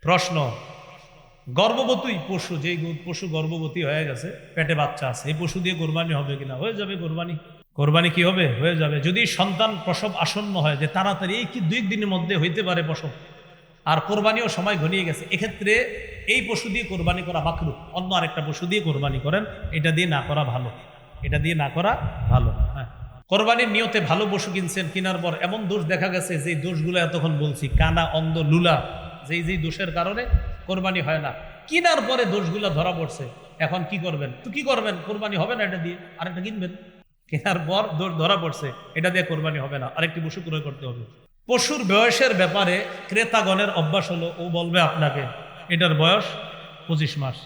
প্রশ্ন, গর্ভবতী পশু, যেই পশু গর্ভবতী হয়ে গেছে, পেটে বাচ্চা আছে, এই পশু দিয়ে কোরবানি হবে কিনা? হয়ে যাবে কোরবানি। কোরবানি কি হবে? হয়ে যাবে। যদি সন্তান প্রসব আসন্ন হয়, যে তাড়াতাড়ি এই কি 2 দিনের মধ্যে হইতে পারে প্রসব, আর কোরবানিও সময় ঘনিয়ে গেছে, এক্ষেত্রে এই পশু দিয়ে কোরবানি করা মাকরুহ। অন্য আরেকটা পশু দিয়ে কোরবানি করেন, এটা দিয়ে না করা ভালো, এটা দিয়ে না করা ভালো। হ্যাঁ, কোরবানির নিয়তে ভালো পশু কিনছেন, কেনার পর এমন দোষ দেখা গেছে, যে দোষগুলো এতক্ষণ বলছি, কানা, অন্ধ, লুলা, যেই দোষের কারণে কোরবানি হয় না, কেনার পরে দোষগুলো ধরা পড়ছে। এখন কি করবেন? তো কি করবেন? কোরবানি হবে না এটা দিয়ে, আরেকটা কিনবেন। কেনার পর দোষ ধরা পড়ছে, এটা দিয়ে কোরবানি হবে না, আরেকটি পশু ক্রয় করতে হবে। পশুর বয়সের ব্যাপারে ক্রেতাগণের অভ্যাস হলো, ও বলবে আপনাকে এটার বয়স 25 মাস,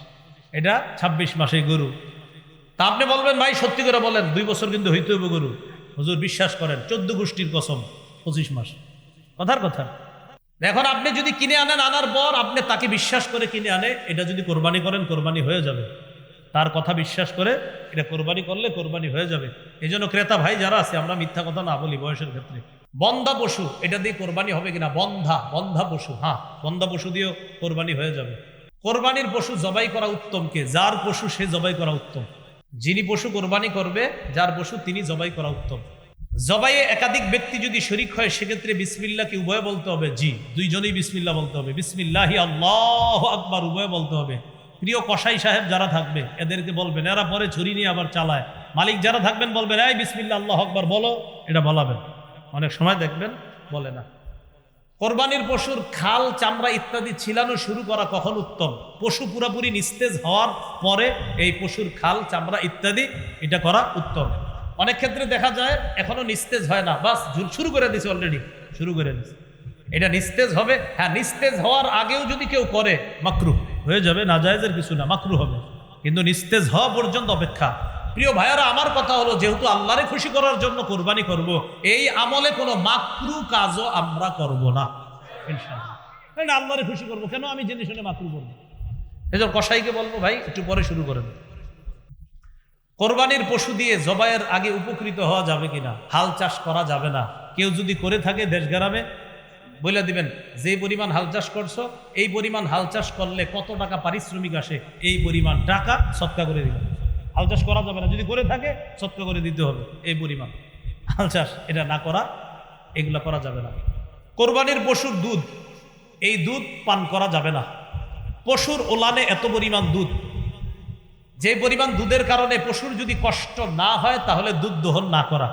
এটা 26 মাসে গরু। তা আপনি বলবেন, ভাই সত্যি করে বলেন, 2 বছর কিন্তু হইতে হবে গরু। হুজুর বিশ্বাস করেন, 14 গোষ্ঠীর কসম, 25 মাস, কথার কথা। এখন আপনি যদি কিনে আনেন, আনার পর আপনি তাকে বিশ্বাস করে কিনে আনে, এটা যদি কোরবানি করেন, কোরবানি হয়ে যাবে। তার কথা বিশ্বাস করে এটা কোরবানি করলে কোরবানি হয়ে যাবে। এই জন্য ক্রেতা ভাই যারা আছে, আমরা মিথ্যা কথা না বলি বয়সের ক্ষেত্রে। বন্ধা পশু, এটা দিয়ে কোরবানি হবে কিনা? বন্ধা পশু, হ্যাঁ, বন্ধা পশু দিয়েও কোরবানি হয়ে যাবে। কোরবানির পশু জবাই করা উত্তম কে? যার পশু সে জবাই করা উত্তম। যিনি পশু কোরবানি করবে, যার পশু তিনি জবাই করা উত্তম। জবাইয়ে একাধিক ব্যক্তি যদি শরীক হয়, সেক্ষেত্রে বিসমিল্লাহ কি উভয় বলতে হবে? জি, দুইজনেই বিসমিল্লাহ বলতে হবে। বিসমিল্লাহি আল্লাহু আকবার উভয় বলতে হবে। প্রিয় কসাই সাহেব যারা থাকবে, এদেরকে বলবেন, এরা পরে ছুরি নিয়ে আবার চালায়। মালিক যারা থাকবেন বলবেন, এই বিসমিল্লাহ আল্লাহু আকবার বলো, এটা বলাবেন। অনেক সময় দেখবেন বলে না। কোরবানির পশুর খাল, চামড়া ইত্যাদি ছিলানো শুরু করা কখন উত্তম? পশু পুরাপুরি নিস্তেজ হওয়ার পরে এই পশুর খাল, চামড়া ইত্যাদি এটা করা উত্তম। অনেক ক্ষেত্রে দেখা যায় এখনো নিস্তেজ হয় না, বাস শুরু করে দিছে, অলরেডি শুরু করে দিছে। এটা নিস্তেজ হবে, হ্যাঁ, নিস্তেজ হওয়ার আগেও যদি কেউ করে মাকরুহ হয়ে যাবে, নাজায়েজের কিছু না, মাকরুহ হবে, কিন্তু নিস্তেজ হওয়া পর্যন্ত অপেক্ষা। প্রিয় ভাইয়ারা, আমার কথা হলো, যেহেতু আল্লাহরে খুশি করার জন্য কোরবানি করব, এই আমলে কোনো মাকরু কাজও আমরা করব না ইনশাআল্লাহ। আল্লাহরে খুশি করবো কেন? আমি জেনে শুনে মাকরু করবো। এই জন্য কসাইকে বলবো, ভাই একটু পরে শুরু করেন। কোরবানির পশু দিয়ে জবাইয়ের আগে উপকৃত হওয়া যাবে কিনা? হাল চাষ করা যাবে না। কেউ যদি করে থাকে, দেশ গ্রামে বলে দিবেন, যে পরিমাণ হাল চাষ করছো, এই পরিমাণ হাল চাষ করলে কত টাকা পারিশ্রমিক আসে, এই পরিমাণ টাকা সৎকা করে দিবেন। হাল চাষ করা যাবে না, যদি করে থাকে সৎকা করে দিতে হবে এই পরিমাণ। হাল চাষ এটা না করা, এগুলা করা যাবে না। কোরবানির পশুর দুধ, এই দুধ পান করা যাবে না। পশুর ওলানে এত পরিমাণ দুধ, যে পরিমাণ দুধের কারণে পশুর যদি কষ্ট না হয়, তাহলে দুধ দহন না করা।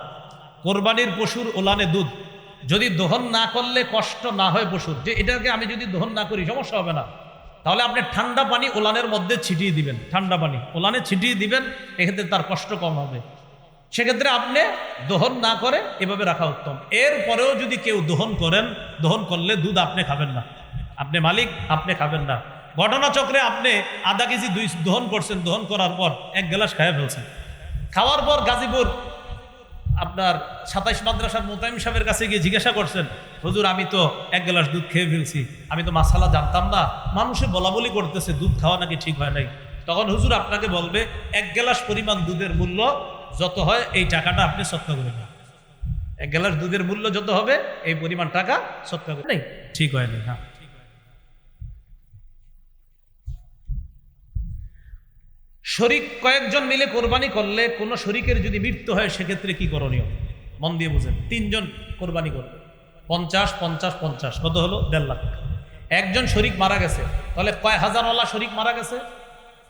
কোরবানির পশুর ওলানে দুধ যদি দহন না করলে কষ্ট না হয় পশুর, যে এটাকে আমি যদি দহন না করি সমস্যা হবে না, তাহলে আপনি ঠান্ডা পানি ওলানের মধ্যে ছিটিয়ে দিবেন, ঠান্ডা পানি ওলানে ছিটিয়ে দিবেন, এক্ষেত্রে তার কষ্ট কম হবে। সেক্ষেত্রে আপনি দহন না করে এভাবে রাখা উত্তম। এরপরেও যদি কেউ দহন করেন, দহন করলে দুধ আপনি খাবেন না, আপনি মালিক, আপনি খাবেন না। ঘটনাচক্রে আপনি আধা কেজি দহন করছেন, দহন করার পর 1 গ্লাস খেয়ে ফেলছেন। খাওয়ার পর গাজীপুর আপনার 27 মাদ্রাসার মোতায়েম সাহেবের কাছে গিয়ে জিজ্ঞাসা করছেন, হুজুর আমি তো 1 গ্লাস দুধ খেয়ে ফেলছি, আমি তো মাসালা জানতাম না, মানুষে বলা বলি করতেছে দুধ খাওয়া নাকি ঠিক হয় নাই। তখন হুজুর আপনাকে বলবে, 1 গ্লাস পরিমাণ দুধের মূল্য যত হয় এই টাকাটা আপনি সৎকা করে নেন। 1 গ্লাস দুধের মূল্য যত হবে এই পরিমাণ টাকা সৎকা করে নেই, ঠিক হয়নি। হ্যাঁ, শরিক কয়েকজন মিলে কোরবানি করলে কোন শরিকের যদি মৃত্যু হয়, সেক্ষেত্রে কি করণীয়? মন দিয়ে বুঝেন। 3 জন কোরবানি করবে, 50, 50, 50, কত হলো? 1.5 লাখ। একজন শরিক মারা গেছে, তাহলে কয় হাজারওয়ালা শরিক মারা গেছে?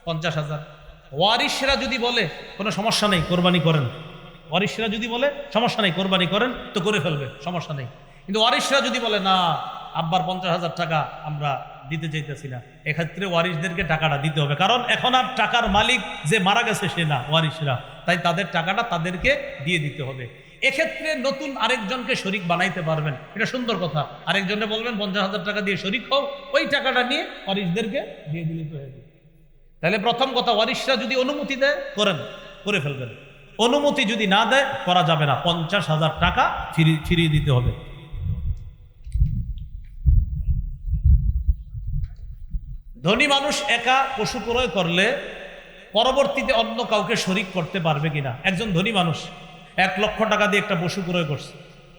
50,000। ওয়ারিশরা যদি বলে কোনো সমস্যা নেই, কোরবানি করেন, ওয়ারিশরা যদি বলে সমস্যা নেই, কোরবানি করেন, তো করে ফেলবে, সমস্যা নেই। কিন্তু ওয়ারিশরা যদি বলে না, আব্বার 50,000 টাকা আমরা দিতে চাইতেছি না, এক্ষেত্রে ওয়ারিশদেরকে টাকাটা দিতে হবে, কারণ এখন আর টাকার মালিক যে মারা গেছে সে না, ওয়ারিশরা, তাই তাদের টাকাটা তাদেরকে দিয়ে দিতে হবে। এক্ষেত্রে নতুন আরেকজনকে শরিক বানাইতে পারবেন, এটা সুন্দর কথা। আরেকজনে বলবেন 50,000 টাকা দিয়ে শরিক হও, ওই টাকাটা নিয়ে ওয়ারিশদেরকে দিয়ে দিলে তো হয়ে যাবে। তাহলে প্রথম কথা, ওয়ারিশরা যদি অনুমতি দেয় করেন, করে ফেলবেন। অনুমতি যদি না দেয় করা যাবে না, 50,000 টাকা ফিরিয়ে দিতে হবে। ধনী মানুষ একা পশু ক্রয় করলে পরবর্তীতে অন্য কাউকে শরিক করতে পারবে কিনা? একজন ধনী মানুষ 1 লক্ষ টাকা দিয়ে একটা পশু ক্রয় করছে,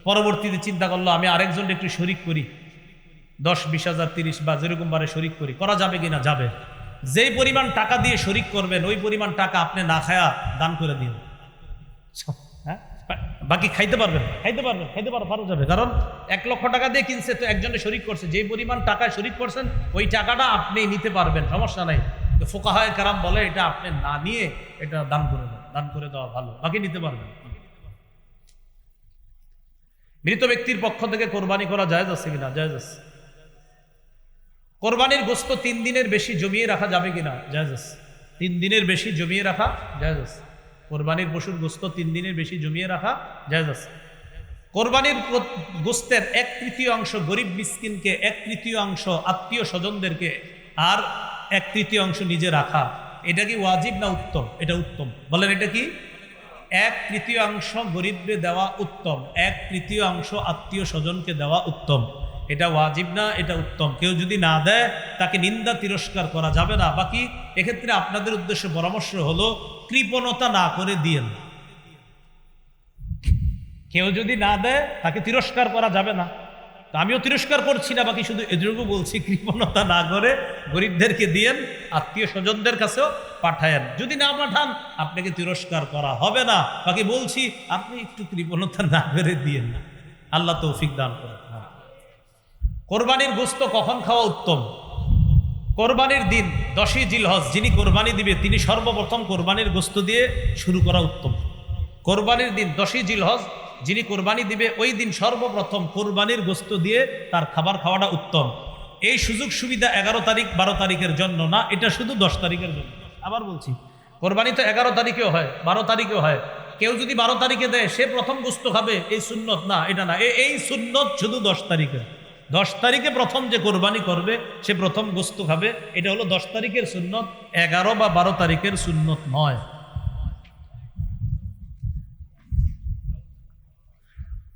পরবর্তীতে চিন্তা করলো আমি আরেকজন একটু শরিক করি, 10, 20 হাজার, 30 বা যেরকম বারে শরিক করি, করা যাবে কিনা? যাবে। যেই পরিমাণ টাকা দিয়ে শরিক করবেন ওই পরিমাণ টাকা আপনি না খায়া দান করে দিন। হ্যাঁ, বাকি খাইতে পারবেন, পারা যাবে। কারণ 1 লক্ষ টাকা দিয়ে কিনছে, তো একজনে শরিক করছে, যেই পরিমাণ টাকায় শরিক করছেন ওই টাকাটা আপনি নিতে পারবেন, সমস্যা নাই। তো ফুকাহায়ে কেরাম বলে এটা আপনি না নিয়ে এটা দান করে দেন, দান করে দেওয়া ভালো, বাকি নিতে পারবেন। মৃত ব্যক্তির পক্ষ থেকে কোরবানি করা জায়েজ আছে কিনা? জায়েজ আছে। কোরবানির গোশত 3 দিনের বেশি জমিয়ে রাখা যাবে কিনা? জায়েজ আছে। 3 দিনের বেশি জমিয়ে রাখা জায়েজ আছে। কোরবানির পশুর গোশত 3 দিনের বেশি জমিয়ে রাখা জায়েজ আছে। কোরবানির গোশতের 1/3 গরিব মিসকিনকে, 1/3 আত্মীয় স্বজনদেরকে, আর 1/3 নিজে রাখা, এটা কি ওয়াজিব না উত্তম? এটা উত্তম। বলেন এটা কি? 1/3 গরিবকে দেওয়া উত্তম, 1/3 আত্মীয় স্বজনকে দেওয়া উত্তম। এটা ওয়াজিব না, এটা উত্তম। কেউ যদি না দেয় তাকে নিন্দা তিরস্কার করা যাবে না। বাকি এক্ষেত্রে আপনাদের উদ্দেশ্যে পরামর্শ হলো কৃপণতা না করে দিয়েন। কেউ যদি না দেয় তাকে তিরস্কার করা যাবে না। তো আমিও তিরস্কার করছি না, বাকি শুধু এটুকু বলছি কৃপণতা না করে গরিবদেরকে দিয়েন, আত্মীয় স্বজনদের কাছেও পাঠায়েন। যদি না পাঠান আপনাকে তিরস্কার করা হবে না। বাকি বলছি আপনি একটু কৃপণতা না করে দিয়েন, আল্লাহ তৌফিক দান করেন। কোরবানির গোশত কখন খাওয়া উত্তম? কোরবানির দিন 10ই জিলহজ যিনি কোরবানি দিবে তিনি সর্বপ্রথম কোরবানির গোশত দিয়ে শুরু করা উত্তম। কোরবানির দিন 10ই জিলহজ যিনি কোরবানি দিবে ওই দিন সর্বপ্রথম কোরবানির গোশত দিয়ে তার খাবার খাওয়াটা উত্তম। এই সুযোগ সুবিধা 11 তারিখ 12 তারিখের জন্য না, এটা শুধু 10 তারিখের জন্য। আবার বলছি, কোরবানি তো 11 তারিখেও হয়, 12 তারিখেও হয়। কেউ যদি 12 তারিখে দেয় সে প্রথম গোশত খাবে, এই সুন্নত না, এটা না। এই সুন্নত শুধু 10 তারিখে। 10 তারিখে প্রথম যে কোরবানি করবে সে প্রথম গোশত খাবে, এটা হলো 10 তারিখের সুন্নত, 11 বা 12 তারিখের সুন্নত নয়।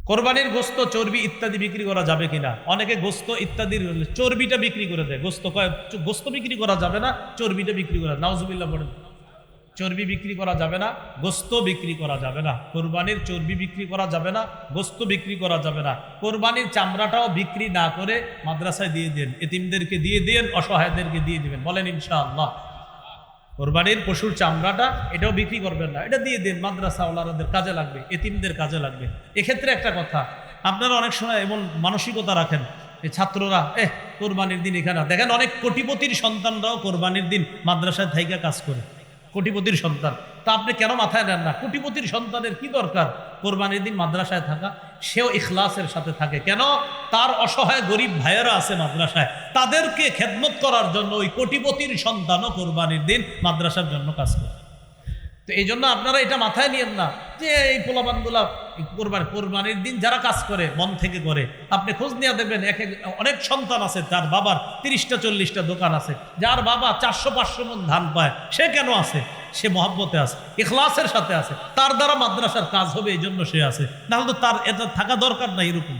কোরবানির গোশত, চর্বি ইত্যাদি বিক্রি করা যাবে কিনা? অনেকে গোশত ইত্যাদির চর্বিটা বিক্রি করে দেয়। গোশত বিক্রি করা যাবে না, চর্বিটা বিক্রি করা, নাউজুবিল্লাহ বলেন। চর্বি বিক্রি করা যাবে না, গোশত বিক্রি করা যাবে না। কোরবানির চর্বি বিক্রি করা যাবে না, গোশত বিক্রি করা যাবে না। কোরবানির চামড়াটাও বিক্রি না করে মাদ্রাসায় দিয়ে দেন, এতিমদেরকে দিয়ে দেন, অসহায়দেরকে দিয়ে দিবেন। বলেন ইনশাআল্লাহ। কোরবানির পশুর চামড়াটা এটাও বিক্রি করবেন না, এটা দিয়ে দেন, মাদ্রাসাওয়ালাদের কাজে লাগবে, এতিমদের কাজে লাগবে। এক্ষেত্রে একটা কথা, আপনারা অনেক সময় এমন মানসিকতা রাখেন এই ছাত্ররা কোরবানির দিন এখানে দেখেন, অনেক কোটিপতির সন্তানরাও কোরবানির দিন মাদ্রাসায় থাইকা কাজ করে, কোটিপতির সন্তান। তা আপনি কেন মাথায় নেন না? কোটিপতির সন্তানের কি দরকার কোরবানির দিন মাদ্রাসায় থাকা? সেও ইখলাসের সাথে থাকে। কেন? তার অসহায় গরিব ভাইয়েরা আছে মাদ্রাসায়, তাদেরকে খেদমত করার জন্য ওই কোটিপতির সন্তানও কোরবানির দিন মাদ্রাসার জন্য কাজ করে। তো এই জন্য আপনারা এটা মাথায় নিয়েন না যে এই পোলাপানগুলা কোরবানির দিন যারা কাজ করে মন থেকে করে। আপনি খোঁজ নিয়ে দেখবেন অনেক সন্তান আছে তার বাবার 30টা 40টা দোকান আছে, যার বাবা 400-500 মণ ধান পায়। সে কেন আছে? সে মহব্বতে আছে, ইখলাসের সাথে আছে, তার দ্বারা মাদ্রাসার কাজ হবে এই জন্য সে আছে, নাহলে তো তার এটা থাকা দরকার না এরকম।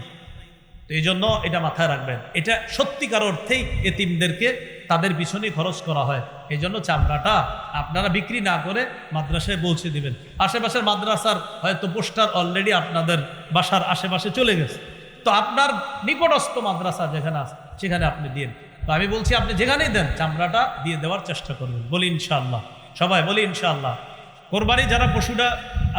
তো এই জন্য এটা মাথায় রাখবেন, এটা সত্যিকার অর্থেই এতিমদেরকে তাদের পিছনে খরচ করা হয়। এই জন্য চামড়াটা আপনারা বিক্রি না করে মাদ্রাসায় পৌঁছে দিবেন। আশেপাশের মাদ্রাসার হয়তো পোস্টার অলরেডি আপনাদের বাসার আশেপাশে চলে গেছে, তো আপনার নিকটস্থ মাদ্রাসা যেখানে আছে সেখানে আপনি দিন। তো আমি বলছি আপনি যেখানেই দেন চামড়াটা দিয়ে দেওয়ার চেষ্টা করবেন। বলি ইনশাআল্লাহ, সবাই বলি ইনশাআল্লাহ। কোরবানি যারা পশুটা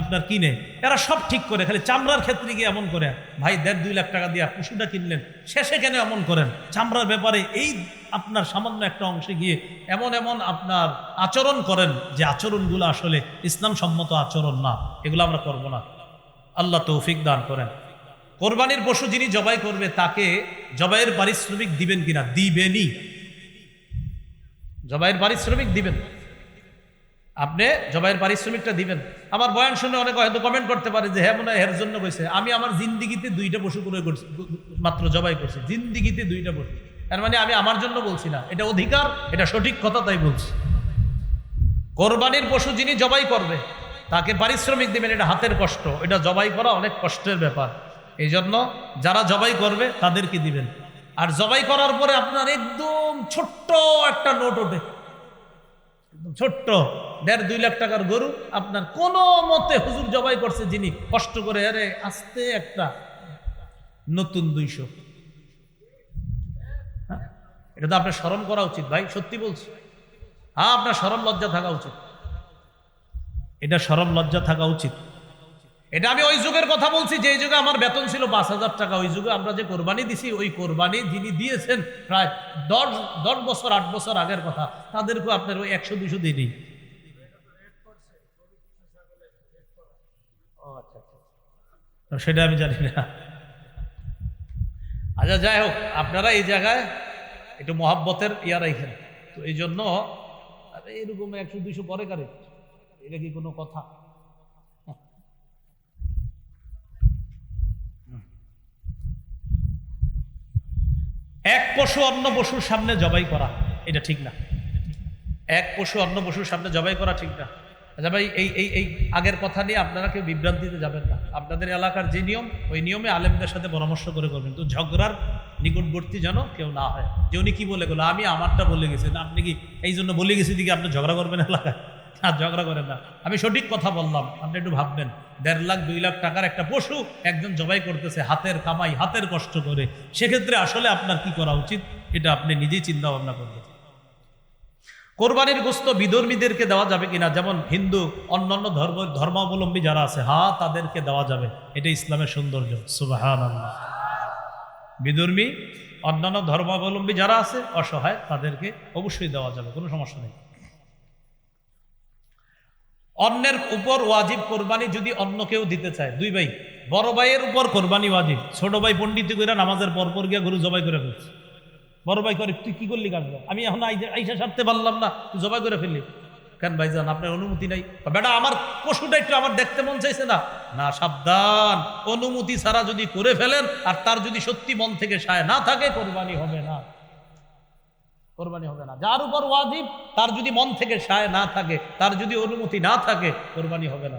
আপনার কিনে এরা সব ঠিক করে, খালি চামড়ার ক্ষেত্রে গিয়ে এমন করে, ভাই 1.5-2 লাখ টাকা দিয়ে পশুটা কিনলেন, শেষে কেন এমন করেন? চামড়ার ব্যাপারে এই আপনার সামান্য একটা অংশে গিয়ে এমন আপনার আচরণ করেন যে আচরণগুলো আসলে ইসলাম সম্মত আচরণ না, এগুলো আমরা করব না। আল্লাহ তৌফিক দান করেন। কোরবানির পশু যিনি জবাই করবে তাকে জবাইয়ের পারিশ্রমিক দিবেন কিনা? দিবেনই, জবাইয়ের পারিশ্রমিক দিবেন। আপনি জবাইয়ের পারিশ্রমিকটা দিবেন। আমার বয়ান শুনে অনেকে হয়তো কমেন্ট করতে পারে যে হ্যাঁ মনে হয় এর জন্য কইছে। আমি আমার জিন্দিগিতে 2টা পশু ক্রয় করছি, মাত্র জবাই করছি, জিন্দিগিতে 2টা পশু। তার মানে আমি আমার জন্য বলছি না, এটা অধিকার, এটা সঠিক কথা, তাই বলছি। কোরবানির পশু যিনি জবাই করবে তাকে পারিশ্রমিক দিবেন, এটা হাতের কষ্ট, এটা জবাই করা অনেক কষ্টের ব্যাপার। এই জন্য যারা জবাই করবে তাদেরকে দিবেন। আর জবাই করার পরে আপনার একদম ছোট্ট একটা নোট ওঠে, ছোট্ট 1.5-2 লাখ টাকার গরু আপনার কোনো মতে হুজুর জবাই করছে যিনি কষ্ট করে, আরে আস্তে একটা নতুন 200, এটা তো আপনার শরম করা উচিত ভাই, সত্যি বলছি। হ্যাঁ, আপনার শরম লজ্জা থাকা উচিত, এটা শরম লজ্জা থাকা উচিত। এটা আমি ওই যুগের কথা বলছি যে যুগে আমার বেতন ছিল 5,000 টাকা। ওই যুগে আমরা যে কোরবানি দিছি, ওই কোরবানি যিনি দিয়েছেন প্রায় 10 বছর 8 বছর আগের কথা, তাদেরকে আপনার ওই 100-200 দিনই। সেটা আমি জানি না। আচ্ছা, যাই হোক, আপনারা এই জায়গায় একটু মহাব্বতের ইয়া রাখেন, তো এই জন্য এরকম 100-200 পরে কারে, এটা কি কোনো কথা? এক পশু অন্য পশুর সামনে জবাই করা এটা ঠিক না। এক পশু অন্য পশুর সামনে জবাই করা ঠিক না। আচ্ছা ভাই, এই আগের কথা নিয়ে আপনারা কেউ বিভ্রান্তিতে যাবেন না। আপনাদের এলাকার যে নিয়ম, ওই নিয়মে আলেমদের সাথে পরামর্শ করে করবেন, তো ঝগড়ার নিকটবর্তী যেন কেউ না হয়। যে উনি কি বলে গেলো, আমি আমারটা বলে গেছি না, আপনি কি এই জন্য বলে গেছি দিকে আপনি ঝগড়া করবেন এলাকায়? না, ঝগড়া করেন না। আমি সঠিক কথা বললাম, আপনি একটু ভাববেন। 1.5 লাখ 2 লাখ টাকার একটা পশু একজন জবাই করতেছে, হাতের কামাই, হাতের কষ্ট করে। সেক্ষেত্রে আসলে আপনার কি করা উচিত, এটা আপনি নিজেই চিন্তা ভাবনা করবেন। কোরবানির গোশত বিধর্মীদেরকে দেওয়া যাবে কিনা, যেমন হিন্দু অন্যান্য ধর্মাবলম্বী যারা আছে, হ্যাঁ তাদেরকে দেওয়া যাবে, এটা ইসলামের সৌন্দর্য। সুবহানাল্লাহ। বিধর্মী অন্যান্য ধর্মাবলম্বী যারা আছে অসহায়, তাদেরকে অবশ্যই দেওয়া যাবে, কোনো সমস্যা নেই। অন্যের উপর ওয়াজিব কোরবানি যদি অন্য কেউ দিতে চায়, 2 ভাই, বড় ভাইয়ের উপর কোরবানি ওয়াজিব, ছোট ভাই পণ্ডিতি করে নামাজের পরপর গিয়া গরু জবাই করে ফেলছে। বড় ভাই করে, তুই কি করলি কাজ, আমি এখন আইসা সারতে পারলাম না, তুই জবাই করে ফেললি কেন ভাইজান, আপনার অনুমতি নাই? বেটা আমার পশুটা একটু আমার দেখতে মন চাইছে না। না, সাবধান, অনুমতি ছাড়া যদি করে ফেলেন আর তার যদি সত্যি মন থেকে সায় না থাকে, কোরবানি হবে না, কোরবানি হবে না। যার উপর ওয়াজিব তার যদি মন থেকে সায় না থাকে, তার যদি অনুমতি না থাকে, কোরবানি হবে না।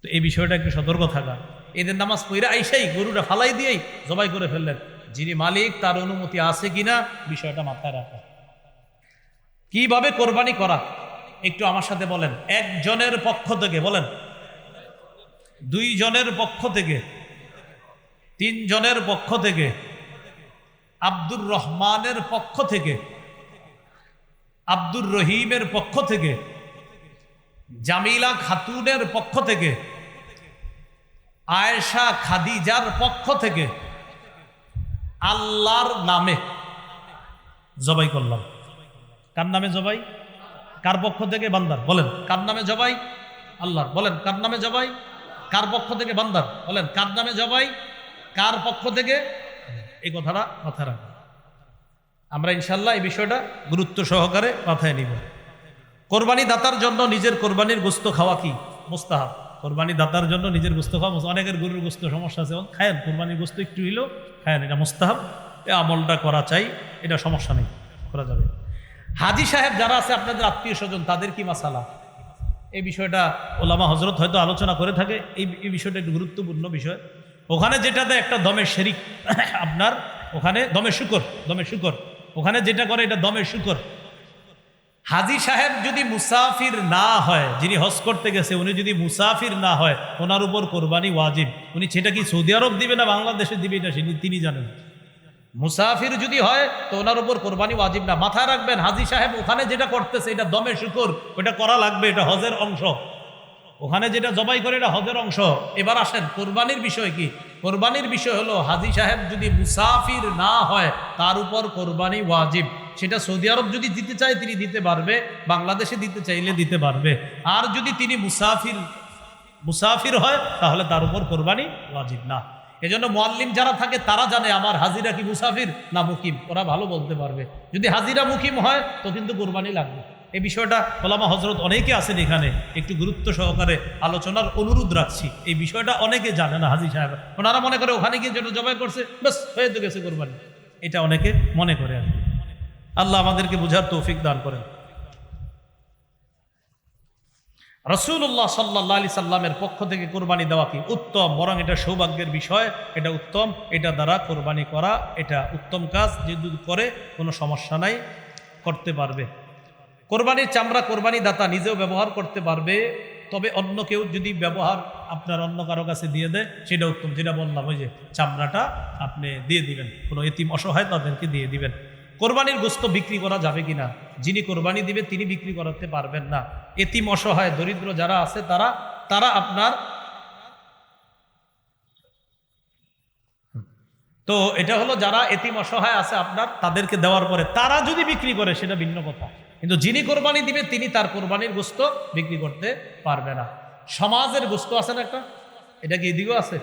তো এই বিষয়টা একটু সতর্ক থাকা। এদের নামাজ পড়ে আইসাই গরুটা ফালাই দিয়েই জবাই করে ফেললেন, যিনি মালিক তার অনুমতি আছে কিনা বিষয়টা মাথায় রাখা। কিভাবে কোরবানি করা একটু আমার সাথে বলেন। একজনের পক্ষ থেকে বলেন, 2 জনের পক্ষ থেকে, 3 জনের পক্ষ থেকে, আব্দুর রহমানের পক্ষ থেকে, আব্দুর রহিমের পক্ষ থেকে, জামিলা খাতুনের পক্ষ থেকে, আয়েশা খাদিজার পক্ষ থেকে, আল্লাহর নামে জবাই করলাম। কার নামে জবাই? কার পক্ষ থেকে? বান্দার। বলেন কার নামে জবাই? আল্লাহর। বলেন কার নামে জবাই? কার পক্ষ থেকে? বান্দার। বলেন কার নামে জবাই? কার পক্ষ থেকে? এই কথাটা মাথায় রাখবেন। আমরা ইনশাল্লাহ এই বিষয়টা গুরুত্ব সহকারে মাথায় নিব। কোরবানি দাতার জন্য নিজের কোরবানির গোশত খাওয়া কি মুস্তাহাব? কোরবানি দাতার জন্য নিজের গোশত খাওয়া, অনেকের গরুর গোশত সমস্যা আছে, খায়েন, কোরবানির গোশত একটু হইলেও খায়েন, এটা মুস্তাহাব, এই আমলটা করা চাই, এটা সমস্যা নেই, করা যাবে। হাজী সাহেব যারা আছে আপনাদের আত্মীয় স্বজন, তাদের কি মাসালা? এই বিষয়টা ওলামা হজরত হয়তো আলোচনা করে থাকে, এই বিষয়টা একটু গুরুত্বপূর্ণ বিষয়। ওখানে যেটাতে একটা দমের শরিক, আপনার ওখানে দমের শুকর, ওখানে যেটা করে এটা দমের শুকর। হাজী সাহেব যদি মুসাফির না হয়, যিনি হজ করতে গেছে উনি যদি মুসাফির না হয়, ওনার উপর কোরবানি ওয়াজিব। উনি সেটা কি সৌদি আরব দিবে না বাংলাদেশে দিবে, এটা তিনি জানেন। মুসাফির যদি হয় তো ওনার উপর কোরবানি ওয়াজিব না। মাথায় রাখবেন, হাজী সাহেব ওখানে যেটা করতেছে এটা দমে শুকর, ওটা করা লাগবে, এটা হজের অংশ। ওখানে যেটা জবাই করে এটা হজের অংশ। এবার আসেন কোরবানির বিষয় কি? কোরবানির বিষয় হলো হাজী সাহেব যদি মুসাফির না হয় তার উপর কোরবানি ওয়াজিব। সেটা সৌদি আরব যদি দিতে চায় তিনি দিতে পারবে, বাংলাদেশে দিতে চাইলে দিতে পারবে। আর যদি তিনি মুসাফির হয় তাহলে তার উপর কোরবানি ওয়াজিব না। এজন্য মুআল্লিম যারা থাকে তারা জানে আমার হাজিরা কি মুসাফির না মুকিম, ওরা ভালো বলতে পারবে। যদি হাজিরা মুকিম হয় তো কিন্তু কোরবানি লাগবে। এই বিষয়টা ওলামা হজরত অনেকে আছেন, এখানে একটু গুরুত্ব সহকারে আলোচনার অনুরোধ রাখছি। এই বিষয়টা অনেকে জানে না। হাজী সাহেব ওনারা মনে করে ওখানে গিয়ে যেটা জবাই করছে ব্যাস হয়ে তো গেছে কোরবানি, এটা অনেকে মনে করে আর কি। আল্লাহ আমাদেরকে বুঝার তৌফিক দান করেন। রাসূলুল্লাহ সাল্লাল্লাহু আলাইহি সাল্লামের পক্ষ থেকে কোরবানি দেওয়া কি উত্তম, বরং এটা সৌভাগ্যের বিষয়, এটা উত্তম, এটা দ্বারা কোরবানি করা এটা উত্তম কাজ। যে যদি করে কোনো সমস্যা নাই, করতে পারবে। কোরবানির চামড়া কোরবানি দাতা নিজেও ব্যবহার করতে পারবে, তবে অন্য কেউ যদি ব্যবহার আপনার অন্য কারো কাছে দিয়ে দেয় সেটা উত্তম। যেটা বললাম, ওই যে চামড়াটা আপনি দিয়ে দিবেন, কোনো এতিম অসহায় তাদেরকে দিয়ে দিবেন। কোরবানির গোশত বিক্রি করা যাবে কিনা, যিনি কোরবানি দিবে তিনি বিক্রি করাতে পারবেন না। এতিম অসহায় দরিদ্র যারা আছে তারা আপনার, তো এটা হলো যারা এতিম অসহায় আছে আপনার, তাদেরকে দেওয়ার পরে তারা যদি বিক্রি করে সেটা ভিন্ন কথা, কিন্তু যিনি কোরবানি দিবে তিনি তার কোরবানির গোশত বিক্রি করতে পারবে না। সমাজের গোশত আছে না একটা, এটা কি এদিকেও আছে?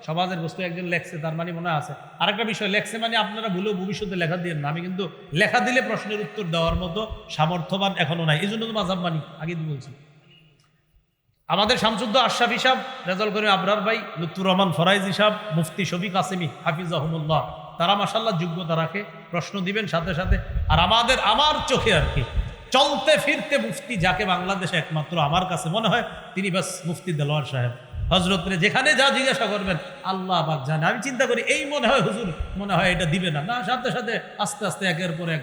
সমাজের গোশত একজন লেখছে, তার মানে মনে আছে। আরেকটা বিষয়, লেখছে মানে আপনারা ভুলেও ভবিষ্যতে লেখা দিয়ে না, আমি কিন্তু লেখা দিলে প্রশ্নের উত্তর দেওয়ার মতো সামর্থ্যবান এখনো নাই, এই জন্য তো মাযহাব মানি, আগে তো বলছি। আমাদের শামসুদ্দ আশরাফি সাহেব, রেজাল করিম আবরার ভাই, লুৎফুর রহমান ফরাইজি সাহেব, মুফতি শফিক কাসেমি হাফিজাহুমুল্লাহ, তারা মাশাআল্লাহ যোগ্যতা রাখে, প্রশ্ন দিবেন সাথে সাথে। আর আমার চোখে আর কি চলতে ফিরতে মুফতি যাকে বাংলাদেশে একমাত্র আমার কাছে মনে হয় তিনি বাস মুফতি দেলোয়ার সাহেব। হজরতরে যেখানে যা জিজ্ঞাসা করবেন আল্লাহ পাক জানে। আমি চিন্তা করি এই মনে হয় হুজুর মনে হয় এটা দিবে না, না সাথে সাথে আস্তে আস্তে একের পর এক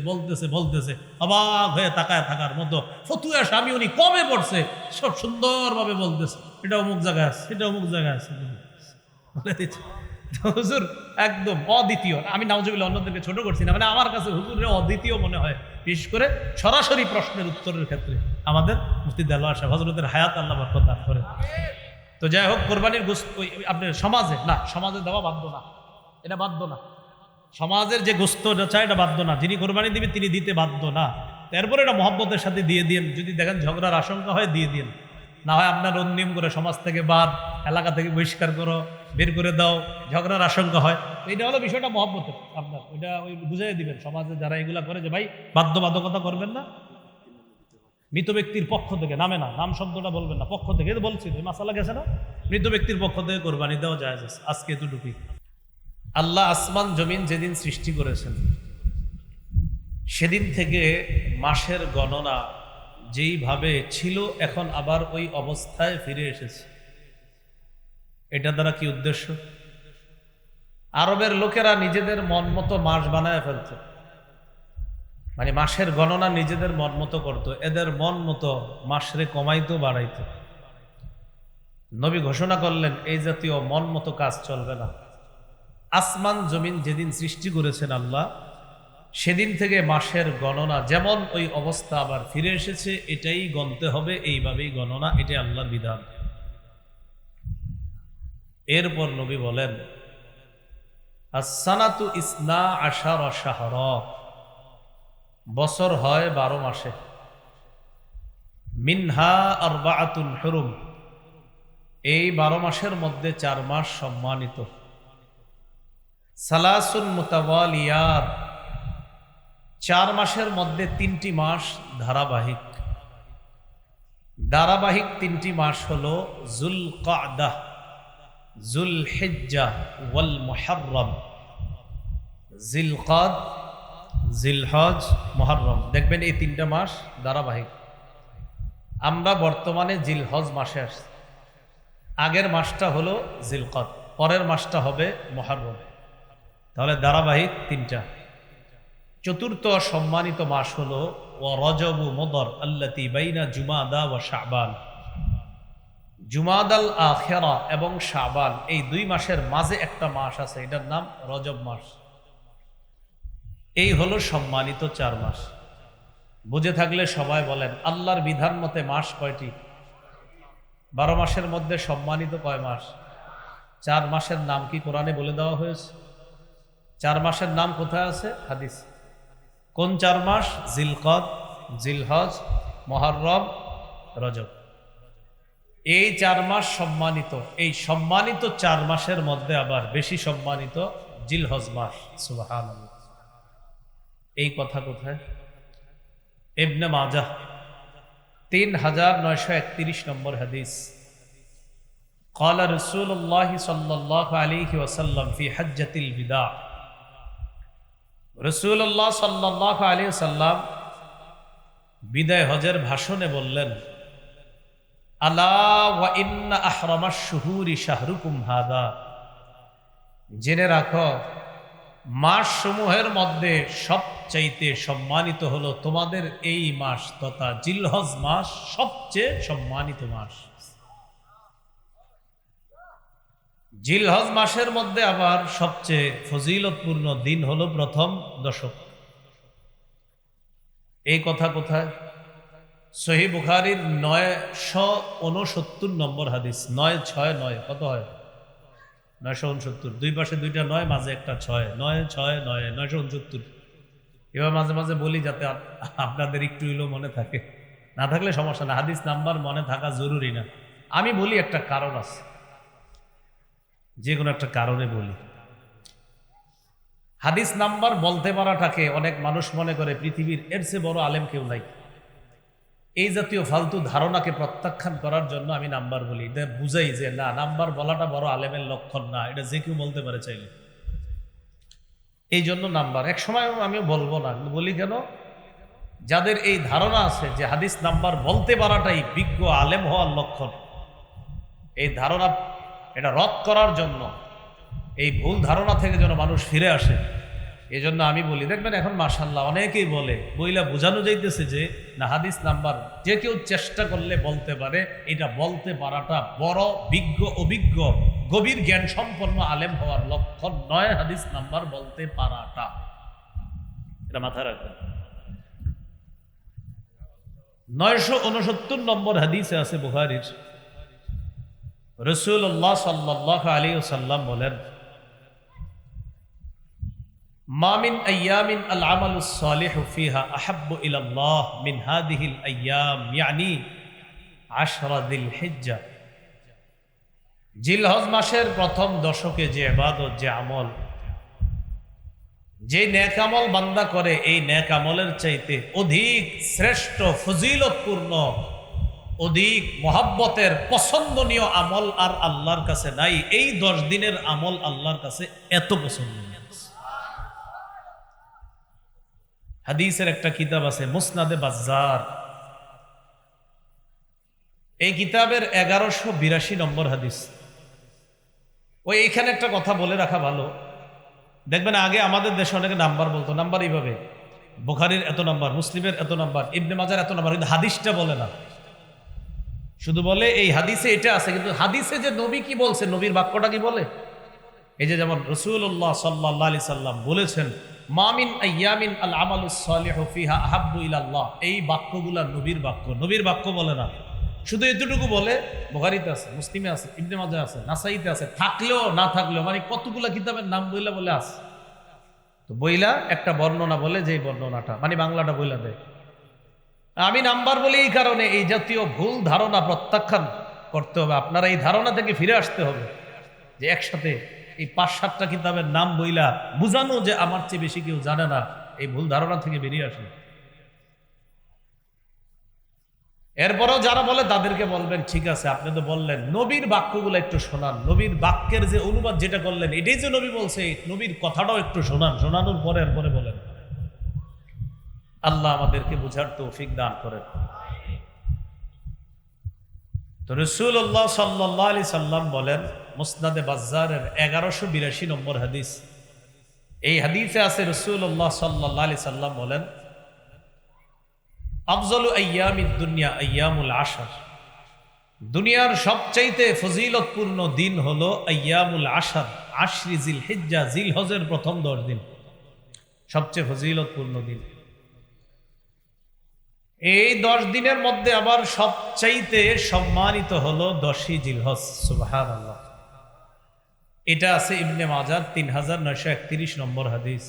বলতেছে অবাক হয়ে তাকায় থাকার মতো ফতুয়া স্বামী উনি কমে পড়ছে, সব সুন্দরভাবে বলতেছে, এটা অমুক জায়গায় আছে, এটা অমুক জায়গায় আছে, বলে দিচ্ছে হুজুর একদম অদ্বিতীয়। আমি নাউজুবিল্লাহ অন্যদেরকে ছোট করছি না, মানে আমার কাছে হুজুরের অদ্বিতীয় মনে হয়, বিশেষ করে সরাসরি প্রশ্নের উত্তরের ক্ষেত্রে আমাদের মুফতি দেলোয়ার সাহেব, হযরতের হায়াত আল্লাহ বরকত দান করে। তো যাই হোক, কোরবানির গোশত আপনার সমাজে না, সমাজে দেওয়া বাধ্য না, এটা বাধ্য না। সমাজের যে গোশত চায় এটা বাধ্য না, যিনি কোরবানি দিবেন তিনি দিতে বাধ্য না। তারপরে এটা মহব্বতের সাথে দিয়ে দিন, যদি দেখেন ঝগড়ার আশঙ্কা হয় দিয়ে দিন, না হয় আপনার অন্যম করে সমাজ থেকে বাদ, এলাকা থেকে বহিষ্কার করো, বের করে দাও, ঝগড়ার আশঙ্কা হয়। তো এটা হলো বিষয়টা মহব্বতের, আপনার ওইটা ওই বুঝাই দিবেন সমাজে যারা এগুলা করে যে ভাই বাধ্যবাধকতা করবেন না, মৃত ব্যক্তির পক্ষ থেকে, নামে না, নাম শব্দটা বলবেন না, পক্ষ থেকে, এটা বলছি মাসালা গেছে না, মৃত ব্যক্তির পক্ষ থেকে কোরবানি দেওয়া যায়। আজকে এতটুকুই। আল্লাহ আসমান জমিন যেদিন সৃষ্টি করেছেন সেদিন থেকে মাসের গণনা যেইভাবে ছিল এখন আবার ওই অবস্থায় ফিরে এসেছে। এটা দ্বারা কি উদ্দেশ্য? আরবের লোকেরা নিজেদের মন মতো মাস বানায় ফেলতো, মানে মাসের গণনা নিজেদের মন মতো করতো, এদের মন মতো মাসরে কমাইতো বাড়াইতো। নবী ঘোষণা করলেন এই জাতীয় মন মতো কাজ চলবে না। আসমান জমিন যেদিন সৃষ্টি করেছেন আল্লাহ সেদিন থেকে মাসের গণনা যেমন ওই অবস্থা আবার ফিরে এসেছে, এটাই গণতে হবে, এইভাবেই গণনা, এটাই আল্লাহর বিধান। এরপর নবী বলেন as-sanatu isna ashara shahra, বছর হয় 12 মাসে, মিনহা আরবাআতুন হুরুম, এই 12 মাসের মধ্যে 4 মাস সম্মানিত, সালাসুন মুতাওয়ালিয়াত, 4 মাসের মধ্যে 3টি মাস ধারাবাহিক। ধারাবাহিক 3টি মাস হলো যুলকাদা, যুলহিজ্জা ওয়াল মুহররম। জিলকাদ, জিলহজ, মুহররম, দেখবেন এই 3টা মাস ধারাবাহিক। আমরা বর্তমানে জিলহজ মাসে আসছি, আগের মাসটা হলো জিলকাদ, পরের মাসটা হবে মুহররম, তাহলে ধারাবাহিক 3টা। চতুর্থ সম্মানিত মাস হলো ওয়া রজবু মুদর আল্লাতী বাইনা জুমাদা ওয়া শাবান। জুমাদাল আখিরা এবং শাবান, এই 2 মাসের মাঝে একটা মাস আছে, এটার নাম রজব মাস। এই হলো সম্মানিত 4 মাস। বুঝে থাকলে সবাই বলেন আল্লাহর বিধান মতে মাস কয়টি? 12 মাসের মধ্যে সম্মানিত কয় মাস? 4 মাসের নাম কি কোরআনে বলে দেওয়া হয়েছে? 4 মাসের নাম কোথায় আছে? হাদিস। কোন 4 মাস? জিলকদ, জিলহজ, মুহররম, রজব। এই 4 মাস সম্মানিত। এই সম্মানিত 4 মাসের মধ্যে আবার বেশি সম্মানিত জিলহজ মাস। সুবহানাল্লাহ। এই কথা কোথায়? ইবনে মাজাহ 3931 নম্বর হাদিস। قال رسول الله صلى الله عليه وسلم في حجة الوداع, রাসূলুল্লাহ সাল্লাল্লাহু আলাইহি ওয়াসাল্লাম বিদায় হজের ভাষণে বললেন আলা ওয়া ইন্না আহরামাশ শুহুরি শাহরুকুম হাদা, জেনে রাখো মাস সমূহের মধ্যে সবচাইতে সম্মানিত হলো তোমাদের এই মাস তথা জিলহজ মাস, সবচেয়ে সম্মানিত মাস। জিলহজ মাসের মধ্যে আবার সবচেয়ে ফজিলতপূর্ণ দিন হলো প্রথম দশক। এই কথা কোথায়? সহিহ বুখারীর 969 নম্বর হাদিস। 969 কত হয়? 969। দুই পাশে দুইটা 9, মাঝে একটা 6। 969 969। এবার মাঝে মাঝে বলি যাতে আপনাদের একটু হইলেও মনে থাকে। না থাকলে সমস্যা না, হাদিস নাম্বার মনে থাকা জরুরি না। আমি বলি একটা কারণ আছে, যে কোনো একটা কারণে বলি। হাদিস নাম্বার বলতে পারাটাকে অনেক মানুষ মনে করে পৃথিবীর এর চেয়ে বড় আলেম কেউ নাই। এই জাতীয় ফালতু ধারণাকে প্রত্যাখ্যান করার জন্য আমি নাম্বার বলি। এটা বুঝাই যে না, নাম্বার বলাটা বড় আলেমের লক্ষণ না, এটা যে কেউ বলতে পারে চাইলে। এই জন্য নাম্বার এক সময় আমিও বলবো না, বলি কেন? যাদের এই ধারণা আছে যে হাদিস নাম্বার বলতে পারাটাই বিজ্ঞ আলেম হওয়ার লক্ষণ, এই ধারণা এটা রদ করার জন্য, এই ভুল ধারণা থেকে যেন মানুষ ফিরে আসে, এই জন্য আমি বলি। দেখবেন এখন মাশাআল্লাহ অনেকেই বলে, বইলা বোঝানো যাইতেছে যে না, হাদিস নাম্বার যে কেউ চেষ্টা করলে বলতে পারে। এটা বলতে পারাটা বড় বিজ্ঞ, অভিজ্ঞ, গভীর জ্ঞান সম্পন্ন আলেম হওয়ার লক্ষণ নয় হাদিস নাম্বার বলতে পারাটা। এটা মাথায় রাখবেন। 969 নম্বর হাদিসে আছে বুখারীর, রাসূলুল্লাহ সাল্লাল্লাহু আলাইহি ওয়াসাল্লাম বলেন, মা মিন আইয়ামিন আল আমালুস সালিহু ফিহা আহাব্বু ইলাল্লাহ মিন হাদিহিল আইয়াম, ইয়ানি 10 যিলহিজ্জা। জিলহজ মাসের প্রথম দশকে যে ইবাদত, যে আমল, যে নেক আমল বান্দা করে, এই নেক আমলের চাইতে অধিক শ্রেষ্ঠ, ফজিলতপূর্ণ, অধিক মহাব্বতের, পছন্দনীয় আমল আর আল্লাহর কাছে নাই। এই 10 দিনের আমল আল্লাহর কাছে এত পছন্দনীয়। হাদিসের একটা কিতাব আছে মুসনাদে বাজ্জার, এই কিতাবের 1182 নম্বর হাদিস। ওই এখানে একটা কথা বলে রাখা ভালো, দেখবেন আগে আমাদের দেশে অনেকে নাম্বার বলতো, নাম্বার এইভাবে, বুখারীর এত নাম্বার, মুসলিমের এত নাম্বার, ইবনে মাজার এত নাম্বার, কিন্তু হাদিসটা বলে না, শুধু বলে এই হাদিসে এটা আছে। কিন্তু হাদিসে যে নবী কি বলছে, নবীর বাক্যটা কি বলে? এই যে যেমন রাসূলুল্লাহ সাল্লাল্লাহু আলাইহি সাল্লাম বলেছেন, মা মিন আইয়ামিন আল আমালুস সালিহু ফিহা আহাব্বু ইলাল্লাহ, এই বাক্যগুলা নবীর বাক্য, নবীর বাক্য বলে না। শুধু এতটুকু বলে, বুখারীতে আছে, মুসলিমে আছে, ইবনে মাজাহ আছে, নাসাইতে আছে, থাকলেও না থাকলেও, মানে কতগুলা কিতাবের নাম বইলা বলে আছে। তো বইলা একটা বর্ণনা বলে, যে বর্ণনাটা মানে বাংলাটা বইলা দেয়। আমি নাম্বার বলি এই কারণে, এই জাতীয় ভুল ধারণা প্রত্যাখ্যান করতে হবে। আপনারা এই ধারণা থেকে ফিরে আসতে হবে যে একসাথে এই 5-7টা কিতাবের নাম বইলা বুঝানো যে আমার চেয়ে বেশি কেউ জানে না, এই ভুল ধারণা থেকে বেরিয়ে আসে। এরপরেও যারা বলে তাদেরকে বলবেন, ঠিক আছে আপনি তো বললেন, নবীর বাক্যগুলো একটু শোনান, নবীর বাক্যের যে অনুবাদ যেটা করলেন, এটাই যে নবী বলছে, নবীর কথাটাও একটু শোনান, শোনানোর পরে এরপরে বলেন। আল্লাহ আমাদেরকে বুঝার তৌফিক দান করেন। তো রাসূলুল্লাহ সাল্লাল্লাহু আলাইহি সাল্লাম বলেন, মুসনাদে বাজ্জারের 1182 নম্বর হাদিস, এই হাদিসে আছে রাসূলুল্লাহ সাল্লাল্লাহু আলাইহি সাল্লাম বলেন, আফজালু আইয়ামিদ দুনিয়া আইয়ামুল আশর, দুনিয়ার সবচাইতে ফজিলতপূর্ণ দিন হলো আইয়ামুল আশর, আশরি যিলহিজ্জা, জিলহজের প্রথম 10 দিন সবচেয়ে ফজিলতপূর্ণ দিন। এই 10 দিনের মধ্যে আবার সবচাইতে সম্মানিত হলো 10ই জিলহজ। সুবহানাল্লাহ। এটা আছে ইবনে মাজাহ 3931 নম্বর হাদিস।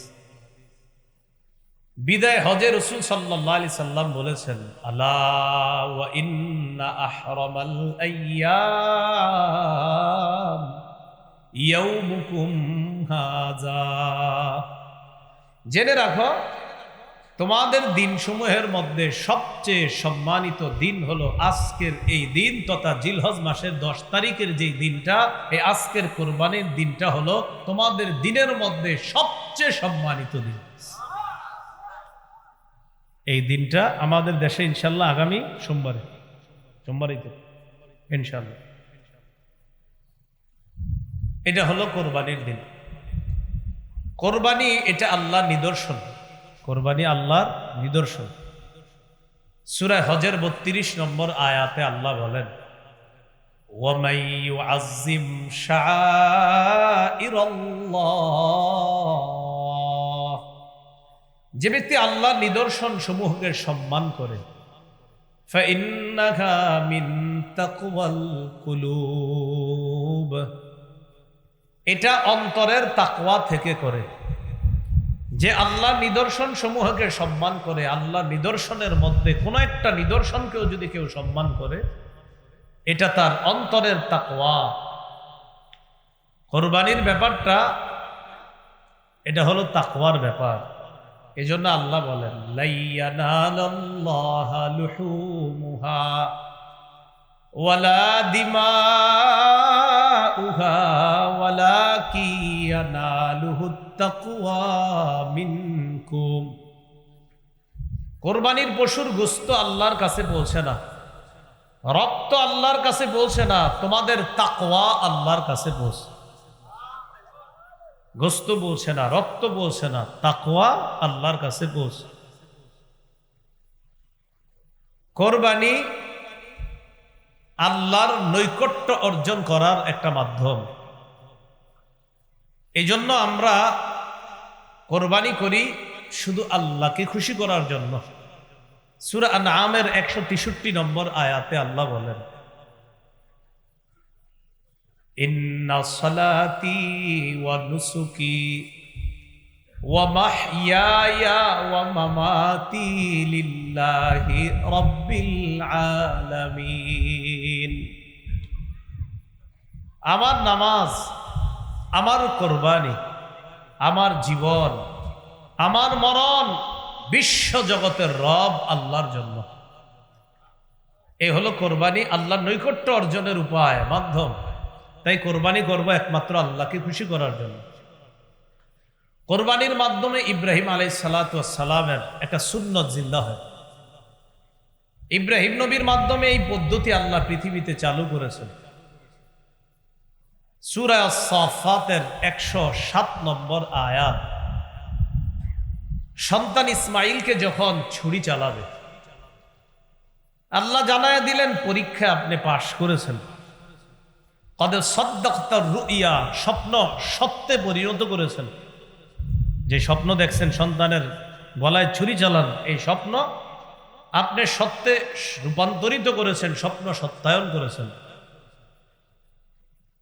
বিদায় হজে রাসূল সাল্লাল্লাহু আলাইহি সাল্লাম বলেছেন, আলা ওয়া ইন্না আহরামাল আইয়াম ইয়াউমুকুম হাযা, জেনে রাখো তোমাদের দিনসমূহের মধ্যে সবচেয়ে সম্মানিত দিন হলো আজকের এই দিন, তথা জিলহজ মাসের 10 তারিখের যে দিনটা, এই আজকের কোরবানির দিনটা হলো তোমাদের দিনের মধ্যে সবচেয়ে সম্মানিত দিন। এই দিনটা আমাদের দেশে ইনশাল্লাহ আগামী সোমবারই তো ইনশাল্লাহ, এটা হলো কোরবানির দিন। কোরবানি এটা আল্লাহর নিদর্শন, কোরবানি আল্লাহর নিদর্শন। সূরা হজের 32 নম্বর আয়াতে আল্লাহ বলেন, ওয়ামাই ইউআযযিম শাআইরাল্লাহ, যে ব্যক্তি আল্লাহর নিদর্শন সমূহকে সম্মান করে, فإنها من تقوى القلوب, এটা অন্তরের তাকওয়া থেকে করে। যে আল্লাহর নিদর্শন সমূহকে সম্মান করে, আল্লাহর নিদর্শনের মধ্যে কোনো একটা নিদর্শনকেও যদি কেউ সম্মান করে, এটা তার অন্তরের তাকওয়া। কোরবানির ব্যাপারটা এটা হলো তাকওয়ার ব্যাপার। এজন্য আল্লাহ বলেন, লা ইয়ানালাল্লাহা লুহুমুহা ওয়ালা দিমাউহা ওয়ালাকি ইয়ানালুহুত তাকওয়া মিনকুম। কোরবানির পশুর গোশত আল্লাহর কাছে পৌঁছে না, রক্ত আল্লাহর কাছে পৌঁছে না, তোমাদের তাকওয়া আল্লাহর কাছে পৌঁছে। গোশত পৌঁছে না, রক্ত পৌঁছে না, তাকওয়া আল্লাহর কাছে পৌঁছে। কোরবানি আল্লাহর নৈকট্য অর্জন করার একটা মাধ্যম। এই জন্য আমরা কোরবানি করি শুধু আল্লাহকে খুশি করার জন্য। সূরা আনআমের 163 নম্বর আয়াতে আল্লাহ বলেন, ইন্না সালাতি ওয়া নুসুকি ওয়া মাহইয়ায়া ওয়া মামাতি লিল্লাহি রাব্বিল আলামিন। আমার নামাজ, আমার কোরবানি, আমার জীবন, আমার মরণ বিশ্ব জগতের রব আল্লাহর জন্য। এই হলো কোরবানি, আল্লাহর নৈকট্য অর্জনের উপায়, মাধ্যম। তাই কোরবানি করবো একমাত্র আল্লাহকে খুশি করার জন্য। কোরবানির মাধ্যমে ইব্রাহিম আলাইহিস সালাতু ওয়াস সালামের একটা সুন্নত জিন্দা হয়। ইব্রাহিম নবীর মাধ্যমে এই পদ্ধতি আল্লাহ পৃথিবীতে চালু করেছেন। সূরা আস-সাফফাতের 107 নম্বর আয়াত, সন্তান ইসমাইলকে যখন ছুরি চালাবে, আল্লাহ জানায়া দিলেন পরীক্ষা আপনি পাশ করেছেন। কদ সাদ্দাকতা রুইয়া, স্বপ্ন সত্যে পরিণত করেছেন। যে স্বপ্ন দেখছেন সন্তানের গলায় ছুরি চালান, এই স্বপ্ন আপনি সত্যে রূপান্তরিত করেছেন, স্বপ্ন সত্যায়ন করেছেন।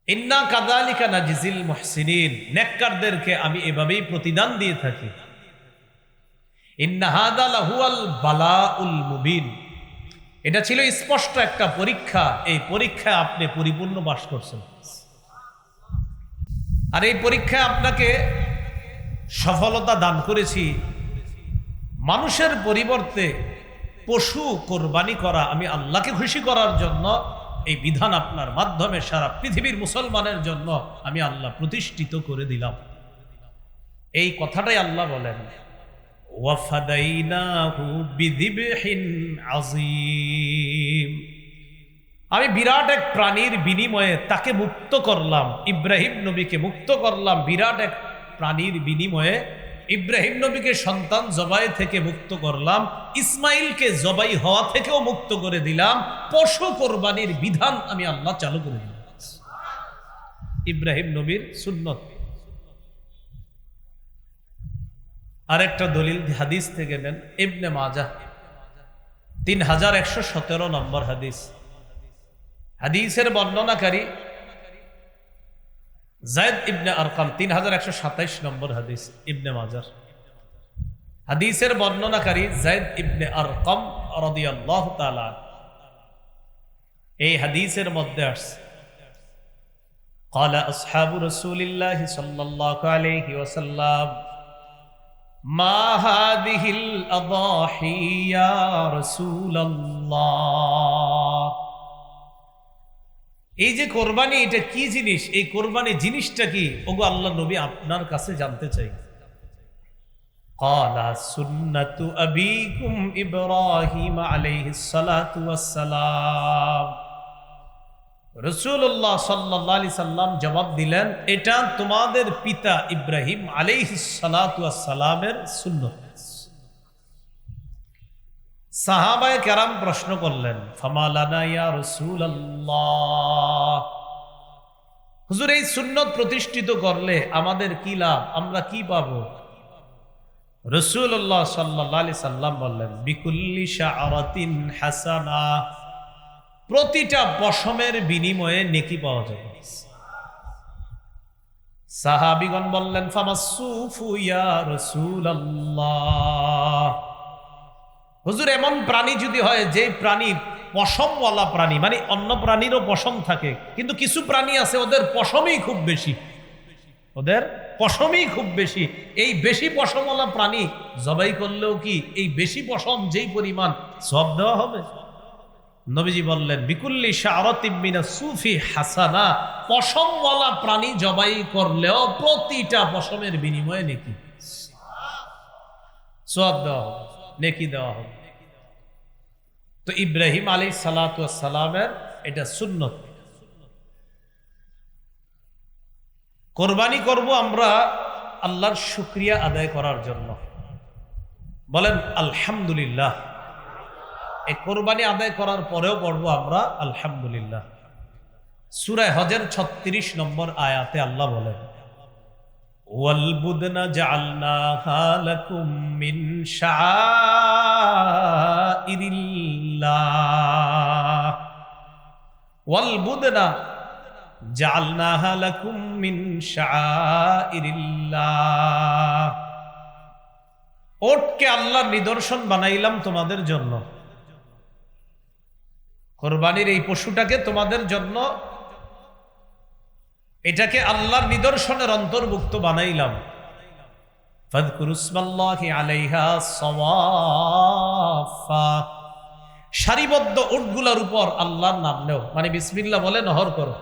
ইন্না কাযালিকা নাজিজিল মুহসিনিন, নেককারদেরকে আমি এভাবেই প্রতিদান দিয়ে থাকি। ইন্না হাযা লাহুয়াল বালাউল মুবিন, এটা ছিল স্পষ্ট একটা পরীক্ষা। এই পরীক্ষায় আপনি পরিপূর্ণ পাস করছেন। আর এই পরীক্ষায় আপনাকে সফলতা দান করেছি। মানুষের পরিবর্তে পশু কোরবানি করা আমি আল্লাহকে খুশি করার জন্য এই বিধান আপনার মাধ্যমে সারা পৃথিবীর মুসলমানের জন্য আমি আল্লাহ প্রতিষ্ঠিত করে দিলাম। এই কথাটাই আল্লাহ বলেন, ওয়াফাদাইনাহু বিযিবহিন আযীম, আমি বিরাট এক প্রাণীর বিনিময়ে তাকে মুক্ত করলাম। ইব্রাহিম নবীকে মুক্ত করলাম বিরাট এক প্রাণীর বিনিময়ে। ইব্রাহিম নবীকে সন্তান জবাই থেকে মুক্ত করলাম, ইসমাইলকে জবাই হওয়া থেকেও মুক্ত করে দিলাম। পশু কোরবানির বিধান আমি আল্লাহ চালু করে দিলাম। ইব্রাহিম নবীর সুন্নত। আরেকটা দলিল হাদিস থেকে নেন, ইবনে মাজাহ 3117 নম্বর হাদিস। হাদিসের বর্ণনাকারী যায়েদ ইবনে আরকাম, 3127 নম্বর হাদিস ইবনে মাজাহ। হাদিসের বর্ণনাকারী যায়েদ ইবনে আরকাম রাদিয়াল্লাহু তাআলা। এই হাদিসের মধ্যে আসছে, ক্বালা আসহাবু রাসূলিল্লাহি সাল্লাল্লাহু আলাইহি ওয়াসাল্লাম, মা হাদিহিল আদাহি ইয়া রাসূলুল্লাহ। এই যে কোরবানি, এটা কি জিনিস? এই কোরবানি জিনিসটা কি? ওগো আল্লাহ নবী, আপনার কাছে জানতে চাই। ক্বালা সুন্নাতু আবিকুম ইব্রাহিম আলাইহিস সালাতু ওয়াস সালাম। রাসূলুল্লাহ সাল্লাল্লাহু আলাইহি সাল্লাম জবাব দিলেন, এটা তোমাদের পিতা ইব্রাহিম আলাইহিস সালাতু ওয়াস সালামের সুন্নাত। সাহাবায়ে কেরাম প্রশ্ন করলেন, ফামা লানা ইয়া রাসূলুল্লাহ, হুজুর এই সুন্নত প্রতিষ্ঠিত করলে আমাদের কি লাভ, আমরা কি পাবো? রাসূলুল্লাহ সাল্লাল্লাহু আলাইহি সাল্লাম বললেন, বিকুল্লি শাআরাতিন হাসানা, প্রতিটা পশমের বিনিময়ে নেকি পাওয়া যাবে। সাহাবীগণ বললেন, ফামাসসুফু ইয়া রাসূলুল্লাহ, হুজুর এমন প্রাণী যদি হয় যে প্রাণী পশমওয়ালা প্রাণী, মানে অন্য প্রাণীরও পশম থাকে, কিন্তু কিছু প্রাণী আছে ওদের পশমই খুব বেশি, ওদের পশমই খুব বেশি, এই বেশি পশমওয়ালা প্রাণী জবাই করলেও কি এই বেশি পশম যেই পরিমাণ সওয়াব দেওয়া হবে? নবীজি বললেন, বিকুল্লি শাআরাতিন মিনাস সুফি হাসানা, পশমওয়ালা প্রাণী জবাই করলেও প্রতিটা পশমের বিনিময়ে নেকি, সওয়াব দেওয়া হবে, নেকি দেওয়া হবে। তো ইব্রাহিম আলাইহিস সালাতু ওয়াস সালামের এটা সুন্নত। কোরবানি করব আমরা আল্লাহর শুকরিয়া আদায় করার জন্য। বলেন আলহামদুলিল্লাহ। এই কোরবানি আদায় করার পরেও পড়বো আমরা আলহামদুলিল্লাহ। সূরা হজের 36 নম্বর আয়াতে আল্লাহ বলেন, ওয়াল বুদনা জাআলনাহা লাকুম মিন শাআইরিল্লাহ, ওয়াল বুদনা জাআলনাহা লাকুম মিন শাআইরিল্লাহ, ওটকে আল্লাহর নিদর্শন বানাইলাম তোমাদের জন্য। কোরবানির এই পশুটাকে তোমাদের জন্য, এটাকে আল্লাহর নিদর্শনের অন্তর্ভুক্ত বানাইলাম। ফাযকুরুসমাল্লাহি আলাইহা সাওয়াফা, সারিবদ্ধ উটগুলোর উপর আল্লাহর নাম নেও, মানে বিসমিল্লাহ বলে নহর করো,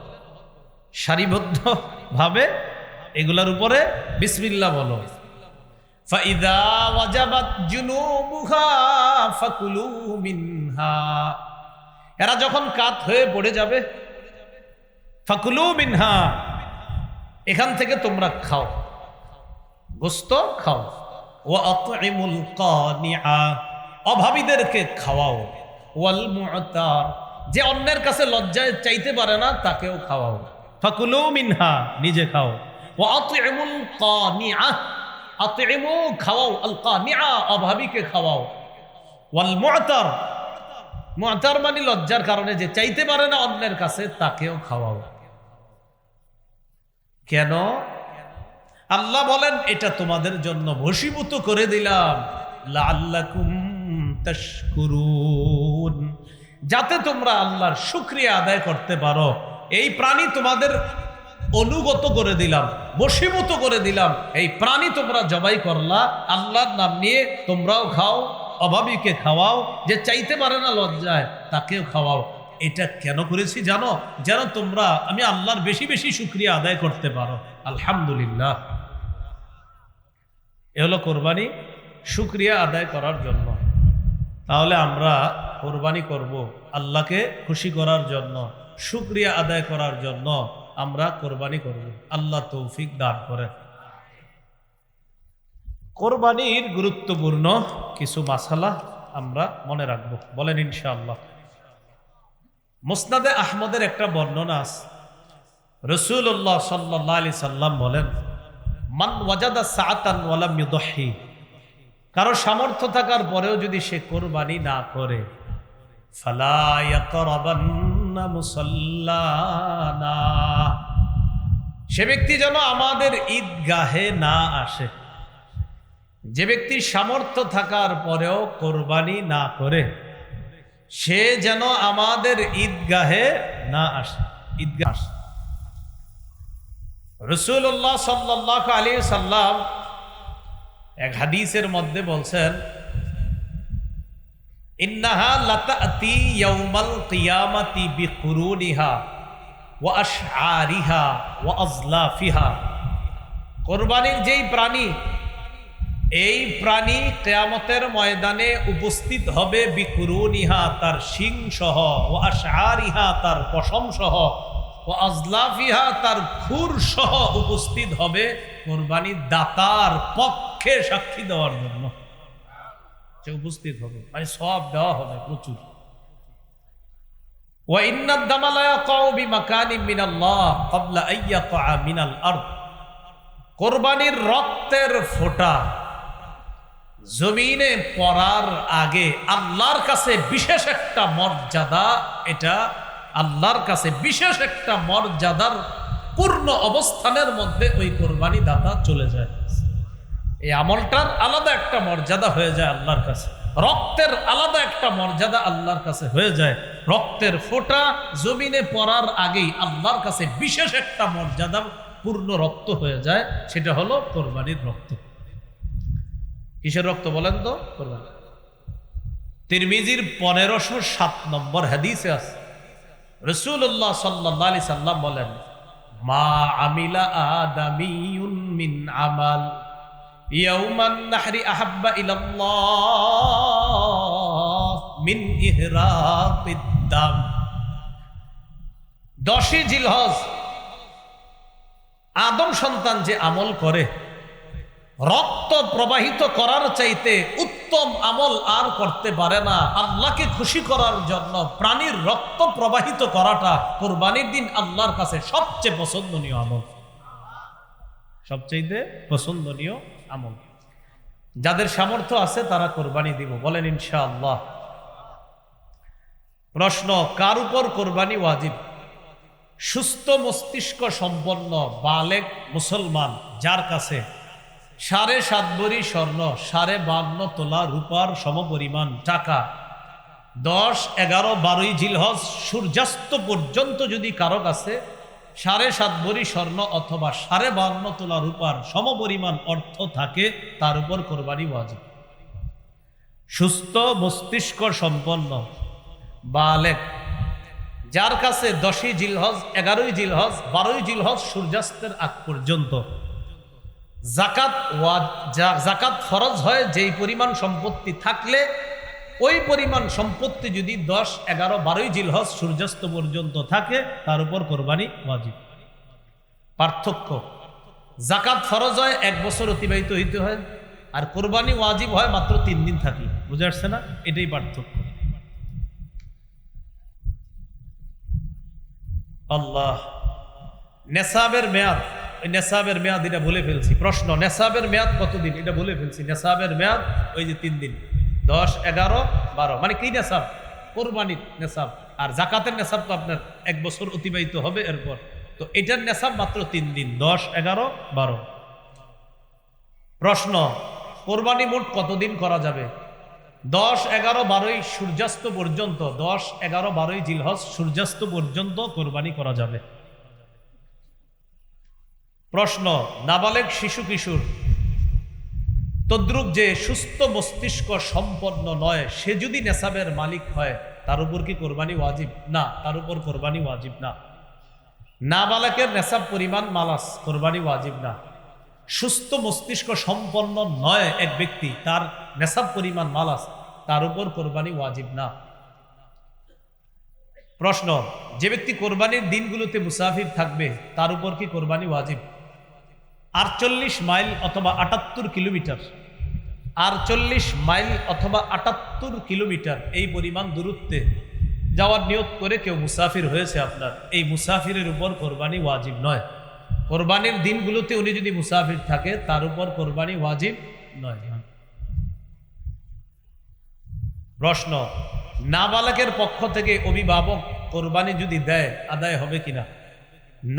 সারিবদ্ধ ভাবে এগুলার উপরে বিসমিল্লাহ বলো। ফাইদা ওয়াজাবাত জুনুবুহা ফাকুলু মিনহা, এরা যখন কাত হয়ে পড়ে যাবে, ফাকুলু মিনহা, এখান থেকে তোমরা খাও, গোশত খাও। ওয়া আতইমুল কানিআ, অভাবীদেরকে খাওয়াও। ওয়াল মুআতার, যে অন্যের কাছে লজ্জায় চাইতে পারে না তাকেও খাওয়াও। ফাকুলু মিনহা, নিজে খাও। ওয়া আতইমুল কানিআ, আতইমু খাওয়াও, আল কানিআ অভাবীকে খাওয়াও। ওয়াল মুআতার, মুআতার মানে লজ্জার কারণে যে চাইতে পারে না অন্যের কাছে তাকেও খাওয়াও। কেন? আল্লাহ বলেন এটা তোমাদের জন্য বশীভূত করে দিলাম, লাআল্লাকুম তাশকুরুন, যাতে তোমরা আল্লাহর শুকরিয়া আদায় করতে পারো। এই প্রাণী তোমাদের অনুগত করে দিলাম, বশীভূত করে দিলাম, এই প্রাণী তোমরা জবাই করলা, আল্লাহর নাম নিয়ে তোমরাও খাও, অভাবীকে খাওয়াও, যে চাইতে পারে না লজ্জায় তাকেও খাওয়াও। এটা কেন করেছি জানো? যেন তোমরা আমি আল্লাহর বেশি বেশি শুকরিয়া আদায় করতে পারো। আলহামদুলিল্লাহ, এ হলো কোরবানি, শুকরিয়া আদায় করার জন্য। তাহলে আমরা কোরবানি করব আল্লাহকে খুশি করার জন্য, শুকরিয়া আদায় করার জন্য আমরা কোরবানি করব। আল্লাহ তৌফিক দান করেন। কোরবানির গুরুত্বপূর্ণ কিছু মাসালা আমরা মনে রাখব, বলেন ইনশাআল্লাহ। মুসনাদে আহমদের একটা বর্ণনা আছে, রাসূলুল্লাহ সাল্লাল্লাহু আলাইহি সাল্লাম বলেন, মান ওয়াজাদা সাআতান ওয়া লাম ইউদহি, কারো সামর্থ্য থাকার পরেও যদি সে কোরবানি না করে, ফালা ইয়াকরাবান্না মুসাল্লানা, সে ব্যক্তি যেন আমাদের ঈদগাহে না আসে। যে ব্যক্তির সামর্থ্য থাকার পরেও কোরবানি না করে, সে যেন আমাদের ঈদগাহে না আসে। ঈদগাহ আসে। রাসূলুল্লাহ সাল্লাল্লাহু আলাইহি সাল্লাম এক হাদিসের মধ্যে বলছেন, ইন্নাহা লাতাতি ইয়াউমাল কিয়ামাতি বিকুরুনিহা ওয়া আশআরিহা ওয়া আজলাফিহা, কোরবানির যেই প্রাণী, এই প্রাণী কিয়ামতের ময়দানে উপস্থিত হবে, বিকুরুনিহা তার শিং সহ, ওয়া আশআরিহা তার পশম সহ, ওয়া আজলাফিহা তার খুর সহ উপস্থিত হবে কোরবানির দাতার পক্ষে সাক্ষী দেওয়ার জন্য। সে উপস্থিত হবে, মানে সওয়াব দেওয়া হবে প্রচুর। ওয়া ইন্নাদ দামা লা ইয়াকাউ বিমাকানিন মিনাল্লাহ ক্বাবলা আন ইয়াকা মিনাল আরদ, কোরবানির রক্তের ফোঁটা জমিনে পড়ার আগে আল্লাহর কাছে বিশেষ একটা মর্যাদা, এটা আল্লাহর কাছে বিশেষ একটা মর্যাদার পূর্ণ অবস্থানের মধ্যে ওই কোরবানি দাতা চলে যায়। এই আমলটার আলাদা একটা মর্যাদা হয়ে যায় আল্লাহর কাছে, রক্তের আলাদা একটা মর্যাদা আল্লাহর কাছে হয়ে যায়। রক্তের ফোঁটা জমিনে পড়ার আগেই আল্লাহর কাছে বিশেষ একটা মর্যাদা পূর্ণ রক্ত হয়ে যায়, সেটা হলো কোরবানির রক্ত। কিসের রক্ত বলেন তো? কোরবানি। তিরমিজির 1507 নম্বর হাদিসে আছে, রাসূলুল্লাহ সাল্লাল্লাহু আলাইহি সাল্লাম বলেন, মা আমিলা আদামিয়ুন মিন আমাল ইয়াউমান নাহরি আহাব্বা ইলাল্লাহ মিন ইহরাকিদ দাম। 10ই জিলহজ আদম সন্তান যে আমল করে, রক্ত প্রবাহিত করার চাইতে উত্তম আমল আর করতে পারে না। আল্লাহকে খুশি করার জন্য প্রাণীর রক্ত প্রবাহিত করাটা কোরবানির দিন আল্লাহর কাছে সবচেয়ে পছন্দনীয় আমল, সবচেয়ে পছন্দনীয় আমল। যাদের সামর্থ্য আছে তারা কোরবানি দিব, বলেন ইনশাআল্লাহ। প্রশ্ন, কার উপর কোরবানি ওয়াজিব? সুস্থ মস্তিষ্ক সম্পন্ন বালেগ মুসলমান যার কাছে 7.5 ভরি স্বর্ণ, 52.5 তোলা রূপার সমপরিমাণ টাকা 10, 11, 12 জিলহজ সূর্যাস্ত পর্যন্ত যদি কারো কাছে 7.5 ভরি স্বর্ণ অথবা 52.5 তোলা রূপার সমপরিমাণ অর্থ থাকে, তার উপর কোরবানি ওয়াজিব। সুস্থ মস্তিষ্ক সম্পন্ন বালেগ যার কাছে 10ই জিলহজ, 11ই জিলহজ, 12ই জিলহজ সূর্যাস্তের আগ পর্যন্ত জাকাত ফরজ হয়, যেই পরিমাণ সম্পত্তি থাকলে ওই পরিমাণ সম্পত্তি যদি 10, 11, 12ই জিলহজ সূর্যাস্ত পর্যন্ত থাকে, তার উপর কোরবানি ওয়াজিব। পার্থক্য, জাকাত ফরজ হয় 1 বছর অতিবাহিত হইতে হয়, আর কোরবানি ওয়াজিব হয় মাত্র 3 দিন থাকলে। বুঝে আসছে না? এটাই পার্থক্য। আল্লাহ, নেসাবের মেয়াদ, নেসাবের মেয়াদ এটা বলে ফেলছি। প্রশ্ন, নেসাবের মেয়াদ কতদিন? এটা বলে ফেলছি। নেসাবের মেয়াদ ওই যে 3 দিন, 10, 11, 12। মানে কি নেসাব? কোরবানির নেসাব। আর জাকাতের নেসাব তো আপনার 1 বছর অতিবাহিত হবে এরপর। তো এটার নেসাব মাত্র 3 দিন, 10, 11, 12। প্রশ্ন, কোরবানি মোট কতদিন করা যাবে? 10, 11, 12 সূর্যাস্ত পর্যন্ত, 10, 11, 12 জিলহজ সূর্যাস্ত পর্যন্ত কোরবানি করা যাবে। প্রশ্ন, নাবালেগ শিশু কিশোর তদ্রুপ যে সুস্থ মস্তিষ্ক সম্পন্ন নয়, সে যদি নেসাবের মালিক হয়, তার উপর কি কোরবানি ওয়াজিব? না, তার উপর কোরবানি ওয়াজিব না। নাবালেগের নেসাব পরিমাণ মালাস, কোরবানি ওয়াজিব না। সুস্থ মস্তিষ্ক সম্পন্ন নয় এক ব্যক্তি, তার নেসাব পরিমাণ মালাস, তার উপর কোরবানি ওয়াজিব না। প্রশ্ন, যে ব্যক্তি কোরবানির দিনগুলোতে মুসাফির থাকবে, তার উপর কি কোরবানি ওয়াজিব? 48 মাইল অথবা 78 কিলোমিটার, 48 মাইল অথবা 78 কিলোমিটার এই পরিমাণ দূরত্বে যাওয়ার নিয়ত করে কেউ মুসাফির হয়েছে আপনার, এই মুসাফিরের উপর কোরবানি ওয়াজিব নয়। কোরবানির দিনগুলোতে উনি যদি মুসাফির থাকে, তার উপর কোরবানি ওয়াজিব নয়। প্রশ্ন, নাবালকের পক্ষ থেকে অভিভাবক কোরবানি যদি দেয়, আদায় হবে কিনা?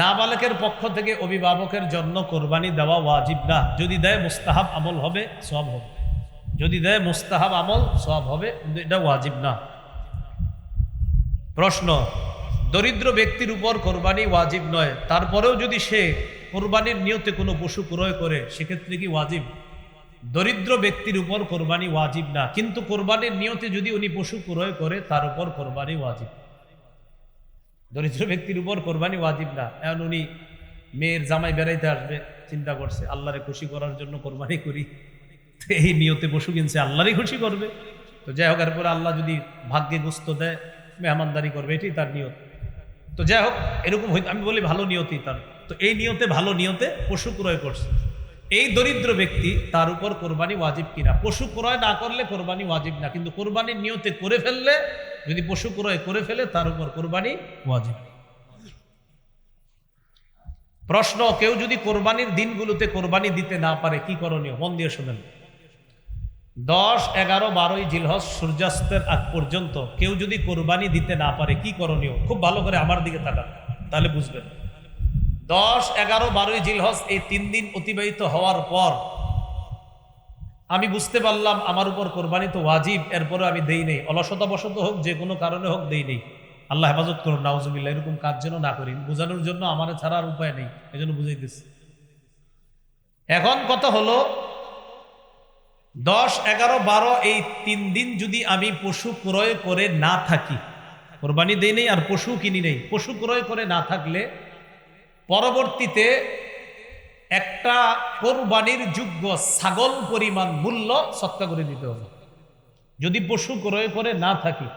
নাবালকের পক্ষ থেকে অভিভাবকের জন্য কোরবানি দেওয়া ওয়াজিব না। যদি দেয় মুস্তাহাব আমল হবে, সওয়াব হবে। যদি দেয় মুস্তাহাব আমল, সওয়াব হবে, কিন্তু এটা ওয়াজিব না। প্রশ্ন, দরিদ্র ব্যক্তির উপর কোরবানি ওয়াজিব নয়, তারপরেও যদি সে কোরবানির নিয়তে কোনো পশু ক্রয় করে, সেক্ষেত্রে কি ওয়াজিব? দরিদ্র ব্যক্তির উপর কোরবানি ওয়াজিব না, কিন্তু কোরবানির নিয়তে যদি উনি পশু ক্রয় করে, তার উপর কোরবানি ওয়াজিব। দরিদ্র ব্যক্তির উপর কোরবানি ওয়াজিব না। এখন উনি মেয়ের জামাই বেড়াইতে আসবে, চিন্তা করছে আল্লাহরে খুশি করার জন্য কোরবানি করি, এই নিয়তে পশু কিনছে, আল্লাহরই খুশি করবে। তো যাই হোক, এরপরে আল্লাহ যদি ভাগ্যে গোস্ত দেয়, মেহমানদারি করবে, এটাই তার নিয়ত। তো যাই হোক, এরকম হইতে আমি বলি ভালো নিয়তই তার। তো এই নিয়তে, ভালো নিয়তে পশু ক্রয় করছে, এই দরিদ্র ব্যক্তি, তার উপর কোরবানি ওয়াজিব কিনা? পশু ক্রয় না করলে কোরবানি ওয়াজিব না, কিন্তু কোরবানির নিয়তে করে ফেললে, যদি পশু ক্রয় করে ফেলে, তার উপর কোরবানি ওয়াজিব। প্রশ্ন, কেউ যদি কোরবানির দিনগুলোতে কোরবানি দিতে না পারে, কি করণীয়? মন দিয়ে শোনেন। 10, 11, 12 জিলহজ সূর্যাস্তের আগ পর্যন্ত কেউ যদি কোরবানি দিতে না পারে কি করণীয়? খুব ভালো করে আমার দিকে তাকান, তাহলে বুঝবেন। 10, 11, 12 জিলহজ এই 3 দিন অতিবাহিত হওয়ার পর আমি বুঝতে পারলাম আমার উপর কোরবানি তো ওয়াজিব, এরপরে আমি দেই নেই, অলসতাবশত হোক, যে কোনো কারণে হোক দেই নেই। আল্লাহ হেফাজত করুন, নাউজুবিল্লাহ, এরকম কাজ যেন না করি। বোঝানোর জন্য আমার ছাড়া আর উপায় নেই, এজন্য বুঝাইতেছি। এখন কথা হলো 10, 11, 12 এই 3 দিন যদি আমি পশু ক্রয় করে না থাকি, কোরবানি দেই নেই আর পশু কিনি নেই, পশু ক্রয় করে না থাকলে পরবর্তীতে একটা কোরবানির যোগ্য ছাগল পরিমাণ মূল্য সৎকা করে দিতে হবে। যদি পশু ক্রয় করে না থাকি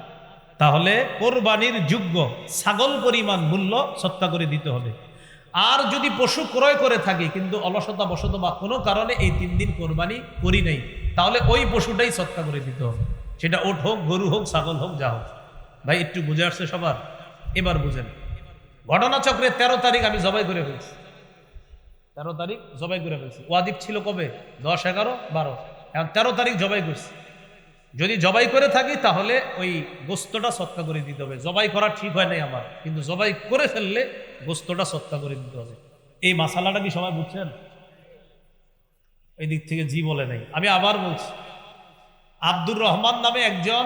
তাহলে কোরবানির যোগ্য ছাগল পরিমাণ মূল্য সৎকা করে দিতে হবে। আর যদি পশু ক্রয় করে থাকি কিন্তু অলসতা বশত বা কোনো কারণে এই 3 দিন কোরবানি করি নাই, তাহলে ওই পশুটাই সৎকা করে দিতে হবে। সেটা ওট হোক, গরু হোক, ছাগল হোক, যা হোক। ভাই একটু বুঝে আসছে সবার? এবার বুঝেন। ঘটনাচক্রে 13 তারিখ আমি জবাই করে ফেলছি, 13 তারিখ জবাই করে ফেলছি। ওয়াজিব ছিল কবে? 10, 11, 12, এখন 13 তারিখ জবাই করছি। যদি জবাই করে থাকি তাহলে ওই গোস্তটা সৎকা করে দিতে হবে। জবাই করা ঠিক হয় নাই আমার, কিন্তু জবাই করে ফেললে গোস্তটা সৎকা করে দিতে হবে। এই মাসালাটা কি সবাই বুঝছেন? এই দিক থেকে জি বলে নাই। আমি আবার বলছি, আব্দুর রহমান নামে একজন,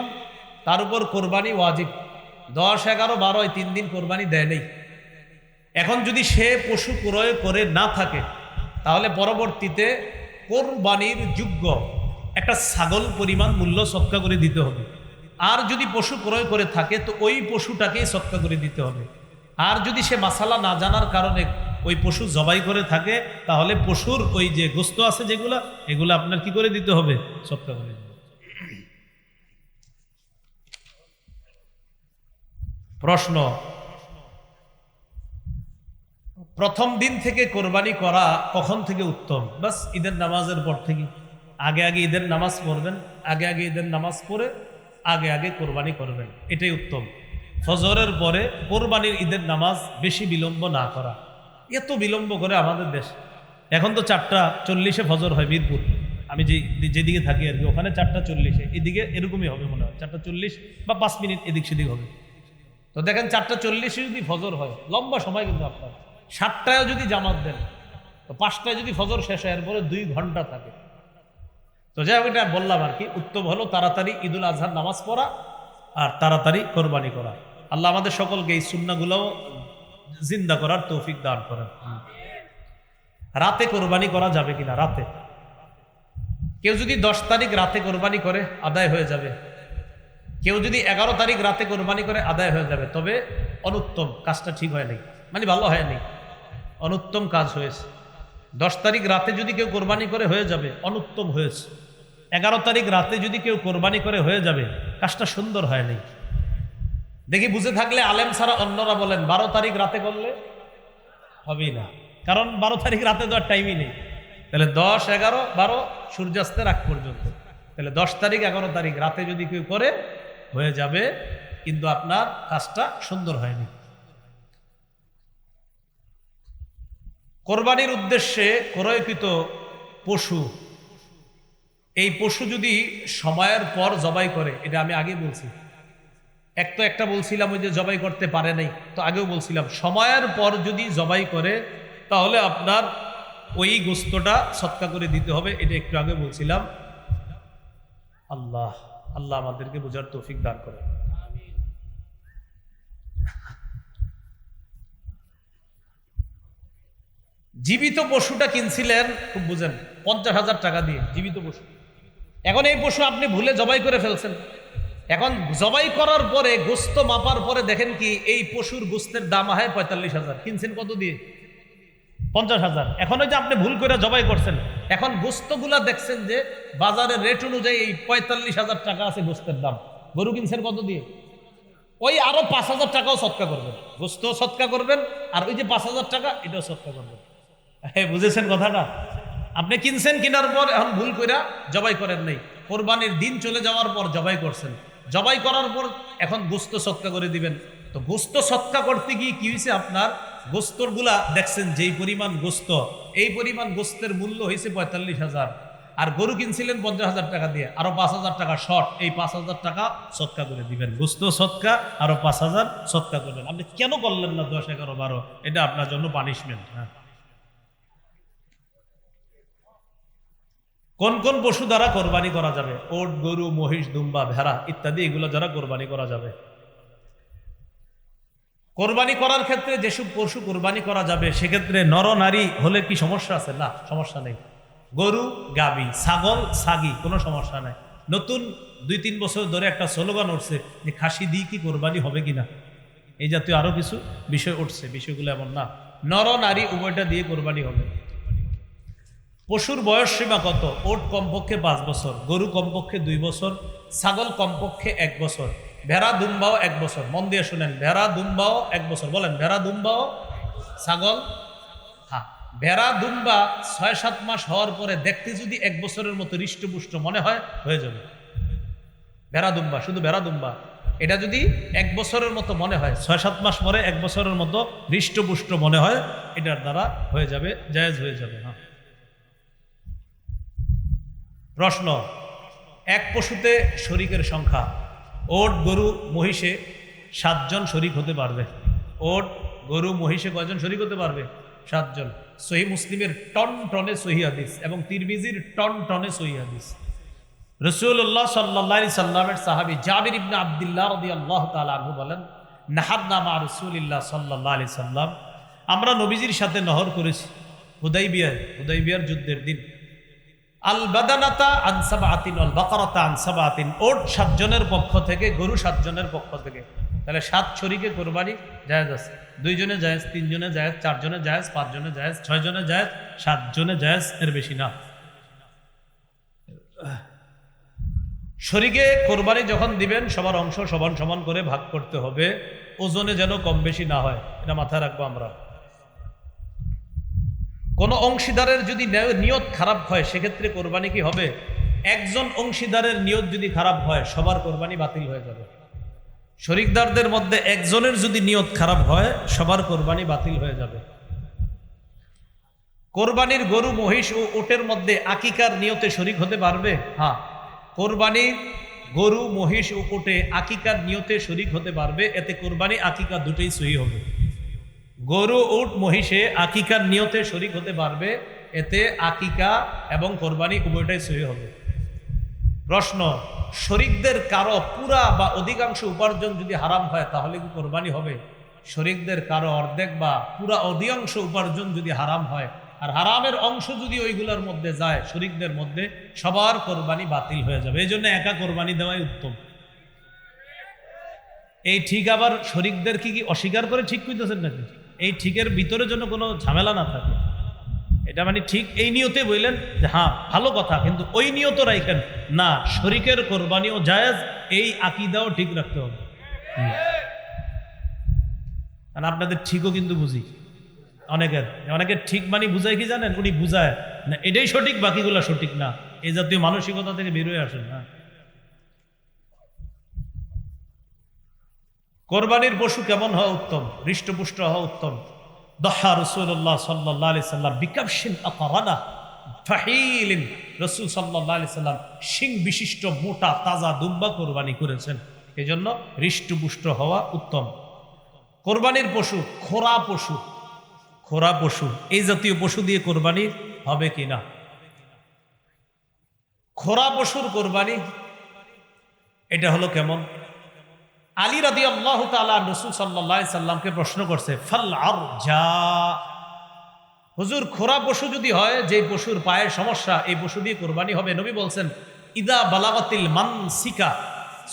তার উপর কোরবানি ওয়াজিব, 10, 11, 12 এই 3 দিন কোরবানি দেয় নেই। এখন যদি সে পশু ক্রয় করে না থাকে তাহলে পরবর্তীতে কোরবানির যোগ্য একটা ছাগল পরিমাণ মূল্য সৎকা করে দিতে হবে। আর যদি পশু ক্রয় করে থাকে তো ওই পশুটাকেই সৎকা করে দিতে হবে। আর যদি সে মাসালা না জানার কারণে ওই পশু জবাই করে থাকে তাহলে পশুর ওই যে গোস্ত আছে যেগুলা, এগুলো আপনার কি করে দিতে হবে? সৎকা করে দিতে হবে। প্রশ্ন, প্রথম দিন থেকে কোরবানি করা কখন থেকে উত্তম? বাস ঈদের নামাজের পর থেকে। আগে আগে ঈদের নামাজ পড়বেন, আগে আগে ঈদের নামাজ পড়ে আগে আগে কোরবানি করবেন, এটাই উত্তম। ফজরের পরে কোরবানির ঈদের নামাজ বেশি বিলম্ব না করা। এত বিলম্ব করে আমাদের দেশ। এখন তো 4:40 ফজর হয় মিরপুর, আমি যেদিকে থাকি আর কি, ওখানে 4:40, এদিকে এরকমই হবে মনে হয়, 4:40 বা 5 মিনিট এদিক সেদিক হবে। তো দেখেন 4:40 যদি ফজর হয়, লম্বা সময় কিন্তু আপনার। 7টায় যদি জামাত দেন তো 5টায় যদি ফজর শেষ হয়, এরপরে 2 ঘন্টা থাকে। তো যাই হোক, এটা বললাম আর কি। উত্তম হলো তাড়াতাড়ি ঈদুল আজহার নামাজ পড়া আর তাড়াতাড়ি কোরবানি করা। আল্লাহ আমাদের সকলকে এই সুন্নাহগুলোও জিন্দা করার তৌফিক দান করেন। রাতে কোরবানি করা যাবে কিনা? রাতে কেউ যদি 10 তারিখ রাতে কোরবানি করে আদায় হয়ে যাবে, কেউ যদি 11 তারিখ রাতে কোরবানি করে আদায় হয়ে যাবে। তবে অনুত্তম, কাজটা ঠিক হয় নাই, মানে ভালো হয় নাই, অনুত্তম কাজ হয়েছে। 10 তারিখ রাতে যদি কেউ কোরবানি করে হয়ে যাবে, অনুত্তম হয়েছে। 11 তারিখ রাতে যদি কেউ কোরবানি করে হয়ে যাবে, কাজটা সুন্দর হয় নাই। দেখি বুঝে থাকলে আলেম ছাড়া অন্যরা বলেন 12 তারিখ রাতে করলে হবেই না, কারণ 12 তারিখ রাতে তো আর টাইমই নেই। তাহলে 10, 11, 12 সূর্যাস্তের আগ পর্যন্ত। তাহলে 10 তারিখ 11 তারিখ রাতে যদি কেউ করে হয়ে যাবে, কিন্তু আপনার কাজটা সুন্দর হয়নি। কোরবানির উদ্দেশ্যে ক্রয়কৃত পশু, এই পশু যদি সময়ের পর জবাই করে, এটা আমি আগে বলছি, একটা বলছিলাম ওই যে জবাই করতে পারে নাই, তো আগেও বলছিলাম সময়ের পর যদি জবাই করে তাহলে আপনার ওই গোস্তটা সৎকা করে দিতে হবে, এটা একটু আগে বলছিলাম। আল্লাহ আল্লাহ আমাদেরকে বোঝার তৌফিক দান করে। জীবিত পশুটা কিনছিলেন, খুব বুঝেন, 50,000 টাকা দিয়ে জীবিত পশু। এখন এই পশু আপনি ভুলে জবাই করে ফেলছেন। এখন জবাই করার পরে গোস্ত মাপার পরে দেখেন কি এই পশুর গোস্তের দাম হয় 45,000, কিনছেন কত দিয়ে? 50,000। এখন ওই যে আপনি ভুল করে জবাই করছেন, এখন গোস্তগুলা দেখছেন যে বাজারের রেট অনুযায়ী এই 45,000 টাকা আছে গোস্তের দাম। গরু কিনছেন কত দিয়ে? ওই আরো 5,000 টাকাও সৎকা করবেন, গোস্ত সৎকা করবেন, আর ওই যে 5,000 টাকা এটাও সৎকা করবেন। হ্যাঁ, বুঝেছেন কথাটা? আপনি কিনছেন, কেনার পর এখন ভুল করে জবাই করেন নাই, কোরবানির দিন চলে যাওয়ার পর জবাই করছেন, জবাই করার পর এখন গোস্ত সৎকা করে দিবেন। তো গোস্ত সৎকা করতে গিয়ে কি হয়েছে, আপনার গোস্তর গুলা দেখছেন যেই পরিমাণ গোস্ত, এই পরিমাণ গোস্তের মূল্য হয়েছে 45,000। আর গরু কিনছিলেন 50,000 টাকা দিয়ে, আরো 5,000 টাকা শর্ট, এই 5,000 টাকা সৎকা করে দিবেন, গোস্ত সৎকা, আরো 5,000 সৎকা করবেন। আপনি কেন করলেন না 10, 11, 12? এটা আপনার জন্য পানিশমেন্ট। হ্যাঁ, কোন কোন পশু দ্বারা কোরবানি করা যাবে? ওট, গরু, মহিষ, দুম্বা, ভেড়া ইত্যাদি, এগুলো দ্বারা কোরবানি করা যাবে। কোরবানি করার ক্ষেত্রে যেসব পশু কোরবানি করা যাবে সেক্ষেত্রে নর নারী হলে কি সমস্যা আছে? না, সমস্যা নেই। গরু, গাবি, ছাগল, ছাগি, কোনো সমস্যা নাই। নতুন 2-3 বছর ধরে একটা স্লোগান উঠছে যে খাসি দিয়ে কি কোরবানি হবে কিনা, এই জাতীয় আরো কিছু বিষয় উঠছে। বিষয়গুলো এমন না, নর নারী উভয়টা দিয়ে কোরবানি হবে। পশুর বয়স সীমা কত? ওট কমপক্ষে 5 বছর, গরু কমপক্ষে 2 বছর, ছাগল কমপক্ষে 1 বছর, ভেড়া দুম্বাও 1 বছর। মন দিয়ে শুনেন, ভেড়া দুম্বাও 1 বছর। বলেন, ভেড়া দুম্বাও, ছাগল। হ্যাঁ, ভেড়া দুম্বা 6-7 মাস হওয়ার পরে দেখতে যদি 1 বছরের মতো হৃষ্টপুষ্ট মনে হয়, হয়ে যাবে। ভেড়া দুম্বা, শুধু ভেড়া দুম্বা, এটা যদি 1 বছরের মতো মনে হয়, 6-7 মাস পরে 1 বছরের মতো হৃষ্টপুষ্ট মনে হয়, এটার দ্বারা হয়ে যাবে, জায়েজ হয়ে যাবে। হ্যাঁ। প্রশ্ন, এক পশুতে শরীকের সংখ্যা? ওট, গরু, মহিষে 7 জন শরীক হতে পারবে। ওট, গরু, মহিষে কয়জন শরীক হতে পারবে? 7 জন। সহিহ মুসলিমের টন টনে সহিহ হাদিস এবং তিরমিজির টন টনে সহিহ হাদিস। রাসূলুল্লাহ সাল্লাল্লাহু আলাইহি সাল্লামের সাহাবী জাবির ইবনে আব্দুল্লাহ রাদিয়াল্লাহু তাআলা আনহু বলেন, নাহাদনা মা রাসূলিল্লাহ সাল্লাল্লাহু আলাইহি সাল্লাম, আমরা নবীজির সাথে নহর করেছি হুদাইবিয়ার যুদ্ধের দিন। আল বাদানাতা আন সাবআতিন ওয়াল বাকারাতা আন সাবআতিন, ওট 7 জনের পক্ষ থেকে, গরু 7 জনের পক্ষ থেকে। তাহলে 7 শরীকে কোরবানি জায়েজ আছে। 2 জনে জায়েজ, 3 জনে জায়েজ, 4 জনে জায়েজ, 5 জনে জায়েজ, 6 জনে জায়েজ, 7 জনে জায়েজ, এর বেশি না। শরীকে কোরবানি যখন দিবেন সবার অংশ সমান সমান করে ভাগ করতে হবে, ওজনে যেন কম বেশি না হয়, এটা মাথায় রাখবো আমরা। কোন অংশীদারের যদি নিয়ত খারাপ হয় সেক্ষেত্রে কোরবানি কি হবে? একজন অংশীদারের নিয়ত যদি খারাপ হয় সবার কোরবানি বাতিল হয়ে যাবে। শরিকদারদের মধ্যে একজনের যদি নিয়ত খারাপ হয় সবার কোরবানি বাতিল হয়ে যাবে। কোরবানির গরু, মহিষ ও ওটের মধ্যে আকিকার নিয়তে শরিক হতে পারবে? হ্যাঁ, কোরবানির গরু, মহিষ ও ওটে আকিকার নিয়তে শরিক হতে পারবে। এতে কোরবানি, আকিকা দুটোই সহি হবে। গরু, উট, মহিষে আকিকার নিয়তে শরিক হতে পারবে, এতে আকিকা এবং কোরবানি উভয়টাই সহি হবে। প্রশ্ন, শরিকদের কারো পুরা বা অধিকাংশ উপার্জন যদি হারাম হয় তাহলে কি কোরবানি হবে? শরিকদের কারো অর্ধেক বা পুরা অধিকাংশ উপার্জন যদি হারাম হয়, আর হারামের অংশ যদি ওইগুলোর মধ্যে যায় শরিকদের মধ্যে, সবার কোরবানি বাতিল হয়ে যাবে। এই জন্য একা কোরবানি দেওয়াই উত্তম। এই ঠিক আবার শরিকদের কি অস্বীকার করে ঠিক কইতেছেন নাকি? এই ঠিকের ভিতরে যেন কোনো ঝামেলা না থাকে, এটা মানে ঠিক এই নিয়তে বললেন যে হ্যাঁ ভালো কথা, কিন্তু ওই নিয়ত রাখেন না শরিকের কোরবানিও জায়েজ, এই আকীদাও ঠিক রাখতে হবে। আর আপনাদের ঠিকও কিন্তু বুঝি, অনেকের ঠিক মানে বুঝায় কি জানেন? উনি বুঝায় না এটাই সঠিক, বাকিগুলো সঠিক না, এই জাতীয় মানসিকতা থেকে বেরোয় আসেন না। কোরবানির পশু কেমন হওয়া উত্তম? হৃষ্টপুষ্ট হওয়া উত্তম। দহা রাসূলুল্লাহ সাল্লাল্লাহু আলাইহি সাল্লাম বিকাবশিন আকারানা ফাহিলিন, রাসূল সাল্লাল্লাহু আলাইহি সাল্লাম শিং বিশিষ্ট মোটা তাজা দুম্বা কোরবানি করেছেন, এজন্য হৃষ্টপুষ্ট হওয়া উত্তম। কোরবানির পশু খোরা পশু, এই জাতীয় পশু দিয়ে কোরবানি হবে কিনা? খোরা পশুর কোরবানি এটা হলো কেমন? আলী রাদিয়াল্লাহু তাআলা রাসূল সাল্লাল্লাহু আলাইহি সাল্লামকে প্রশ্ন করছে, ফাল আরজা, হুজুর খোরা পশু যদি হয়, যে পশুর পায়ের সমস্যা, এই পশু দিয়ে কোরবানি হবে? নবী বলছেন, ইদা বালাগাতিল মানসিকা,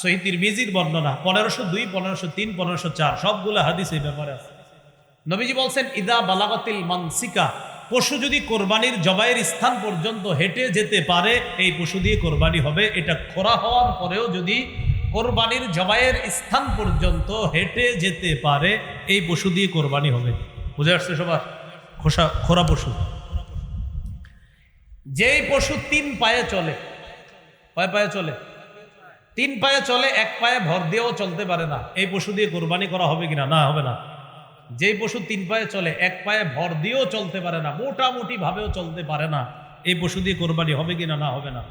সহিহ তিরমিজির বর্ণনা 1502, 1503, 1504 সবগুলো হাদিস এই ব্যাপারে আছে। নবীজি বলছেন, ইদা বালাগাতিল মানসিকা, পশু যদি কোরবানির জবাইয়ের স্থান পর্যন্ত হেঁটে যেতে পারে এই পশু দিয়ে কোরবানি হবে। এটা খোরা হওয়ার পরেও যদি কোরবানির জবাইয়ের স্থান পর্যন্ত হেঁটে যেতে পারে এই পশু দিয়ে কোরবানি হবে। বুঝে আসছে সবার? খোরা পশু, যেই পশু 3 পায়ে চলে, কয় পায়ে চলে? 3 পায়ে চলে, 1 পায়ে ভর দিয়েও চলতে পারে না, এই পশু দিয়ে কোরবানি করা হবে কিনা? না, হবে না। যেই পশু 3 পায়ে চলে, 1 পায়ে ভর দিয়েও চলতে পারে না, মোটামুটি ভাবেও চলতে পারে না, এই পশু দিয়ে কোরবানি হবে কিনা, না হবে না?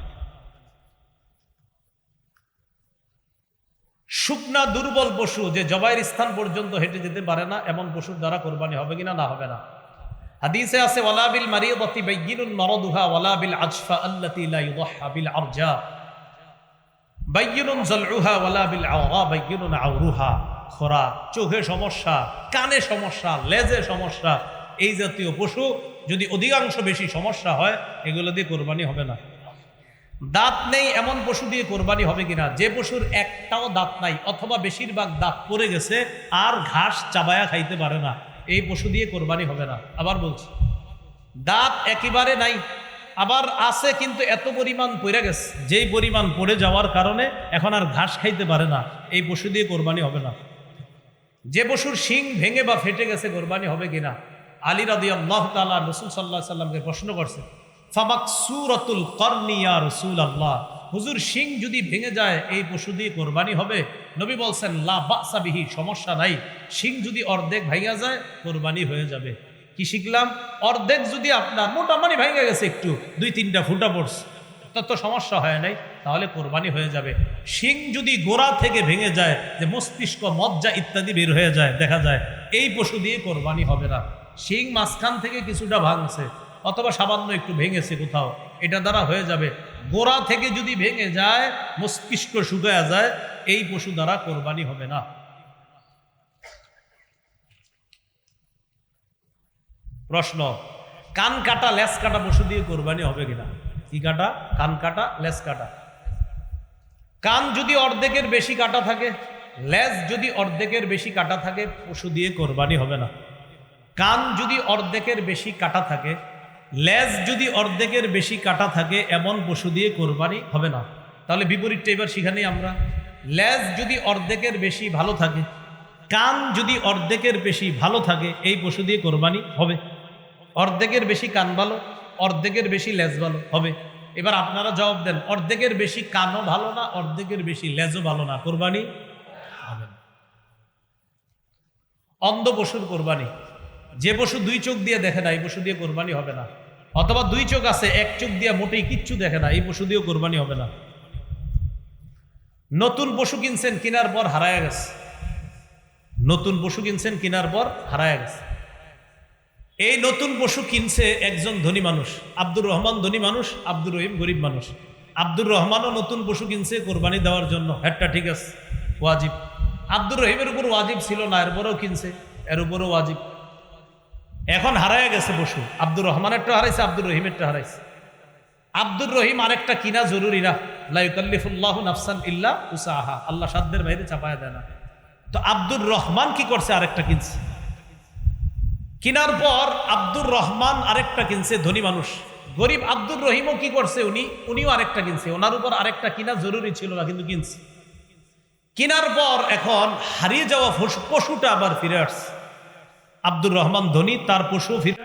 শুকনা দুর্বল পশু যে জবাইয়ের স্থান পর্যন্ত হেঁটে যেতে পারে না, এমন পশুর দ্বারা কোরবানি হবে কিনা, না হবে না? হাদিসে আছে ওয়ালা বিল মারিয়াতি বাইয়িনুন মারাদুহা ওয়ালা বিল আজফা আল্লাতী লা ইউদহা বিল আরজা বাইয়িনুন যালউহা ওয়ালা বিল আওরা বাইয়িনুন আওরুহা। খোরা, চোখে সমস্যা, কানে সমস্যা, লেজে সমস্যা, এই জাতীয় পশু যদি অধিকাংশ বেশি সমস্যা হয়, এগুলো দিয়ে কোরবানি হবে না। দাঁত নেই এমন পশু দিয়ে কোরবানি হবে কিনা? যে পশুর একটাও দাঁত নাই অথবা বেশিরভাগ দাঁত পড়ে গেছে আর ঘাস চাবায়া খাইতে পারে না, এই পশু দিয়ে কোরবানি হবে না। আবার বলছি, দাঁত একেবারে নাই, আবার আছে কিন্তু এত পরিমাণ পড়ে গেছে, যেই পরিমাণ পড়ে যাওয়ার কারণে এখন আর ঘাস খাইতে পারে না, এই পশু দিয়ে কোরবানি হবে না। যে পশুর শিং ভেঙে বা ফেটে গেছে, কোরবানি হবে কিনা? আলী রাদিয়াল্লাহু তাআলা রাসূল সাল্লাল্লাহু আলাইহি সাল্লামকে প্রশ্ন করছে, ফামাকসুরাতুল করনি ইয়া রাসূলুল্লাহ, হুজুর শিং যদি ভেঙে যায় এই পশু দিয়ে কোরবানি হবে? নবী বলছেন লা বাসা বিহি, সমস্যা নাই, শিং যদি অর্ধেক ভাঙা যায় কোরবানি হয়ে যাবে। কি শিখলাম? অর্ধেক যদি আপনার মোটামুটি ভাঙা গেছে, একটু 2-3টা ফুটা পড়ছে, তত সমস্যা হয় নাই, তাহলে কোরবানি হয়ে যাবে। শিং যদি গোড়া থেকে ভেঙে যায়, যে মস্তিষ্ক, মজ্জা ইত্যাদি বের হয়ে যায়, দেখা যায়, এই পশু দিয়ে কোরবানি হবে না। শিং মাঝখান থেকে কিছুটা ভাঙছে অথবা সামান্য একটু ভেঙেছে কোথাও, এটা দ্বারা হয়ে যাবে। গোড়া থেকে যদি ভেঙে যায়, মস্তিষ্ক শুকায়া যায়, এই পশু দ্বারা কোরবানি হবে না। প্রশ্ন, কান কাটা লেজ কাটা পশু দিয়ে কোরবানি হবে কিনা? কি কাটা? কান কাটা, লেজ কাটা। কান যদি অর্ধেকের বেশি কাটা থাকে, লেজ যদি অর্ধেকের বেশি কাটা থাকে, পশু দিয়ে কোরবানি হবে না। কান যদি অর্ধেকের বেশি কাটা থাকে, লেজ যদি অর্ধেকের বেশি কাটা থাকে, এমন পশু দিয়ে কোরবানি হবে না। তাহলে বিপরীতটা এবার সেখানেই আমরা, লেজ যদি অর্ধেকের বেশি ভালো থাকে, কান যদি অর্ধেকের বেশি ভালো থাকে, এই পশু দিয়ে কোরবানি হবে। অর্ধেকের বেশি কান ভালো, অর্ধেকের বেশি লেজ ভালো হবে। এবার আপনারা জবাব দেন, অর্ধেকের বেশি কানও ভালো না, অর্ধেকের বেশি লেজও ভালো না, কোরবানি হবে না। অন্ধ পশুর কোরবানি, যে পশু 2 চোখ দিয়ে দেখে না, এই পশু দিয়ে কোরবানি হবে না। অথবা 2 চোখ আছে, 1 চোখ দিয়ে মোটেই কিচ্ছু দেখে না, এই পশু দিয়েও কোরবানি হবে না। নতুন পশু কিনছেন, কেনার পর হারায় গেছে, নতুন পশু কিনছেন, কেনার পর হারায় গেছে। এই নতুন পশু কিনছে একজন ধনী মানুষ, আব্দুর রহমান ধনী মানুষ, আব্দুর রহিম গরিব মানুষ। আব্দুর রহমানও নতুন পশু কিনছে কোরবানি দেওয়ার জন্য, একটা ঠিক আছে, ওয়াজিব। আব্দুর রহিমের উপর ওয়াজিব ছিল না, এরপরেও কিনছে, এর উপরও ওয়াজিব। এখন হারায় গেছে পশু, আব্দুর রহমানেরটা হারাইছে, আব্দুর রহিমেরটা হারাইছে। আব্দুর রহিম আরেকটা কিনা জরুরি না, লা ইউকাল্লিফুল্লাহু নাফসান ইল্লা উসাহা, আল্লাহ সাধ্যের বাইরে চাপায়া দেয় না। তো আব্দুর রহমান কি করছে? আরেকটা কিনছে। কিনার পর আব্দুর রহমান আরেকটা কিনছে, ধনী মানুষ। গরিব আব্দুর রহিমও কি করছে? উনিও আরেকটা কিনছে, ওনার উপর আরেকটা কিনা জরুরি ছিল না, কিন্তু কিনছে। কিনার পর এখন হারিয়ে যাওয়া পশুটা আবার ফিরে আসছে। আব্দুর রহমান ধনী, তার পশু ফিরে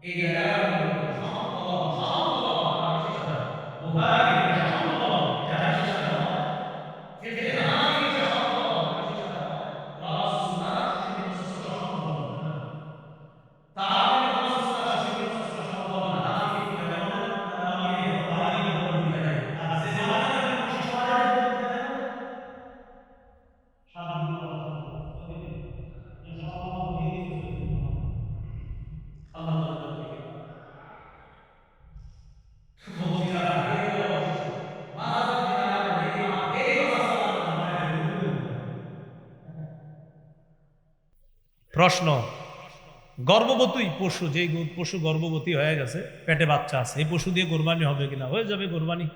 এই জায়গাটা পর্যন্ত সমতল সমতল হাদিসের সাথে বুখারী এটা সমতল এটা হাদিসের সাথে নয় ক্ষেত্রে হানাফি এটা সমতল হাদিসের সাথে নয় কোরআন সুন্নাহ সেটি স্পষ্ট সমতল তাহলে কোরআন সুন্নাহ সেটি স্পষ্ট সমতল না হানাফি ফিকহ বলেন তাহলে বাড়ি বড় হয়ে যায় আর যে জামানা বেশি সময় দেখেন সাধারণ কথা বলি ইনশাআল্লাহ বুঝিয়ে দিতে আল্লাহ তাআলা তৌফিক দান প্রশ্ন গর্ভবতী পশু যেই পশু গর্ভবতী হয়ে গেছে পেটে বাচ্চা আছে এই পশু দিয়ে কোরবানি হবে কিনা হয়ে যাবে কোরবানি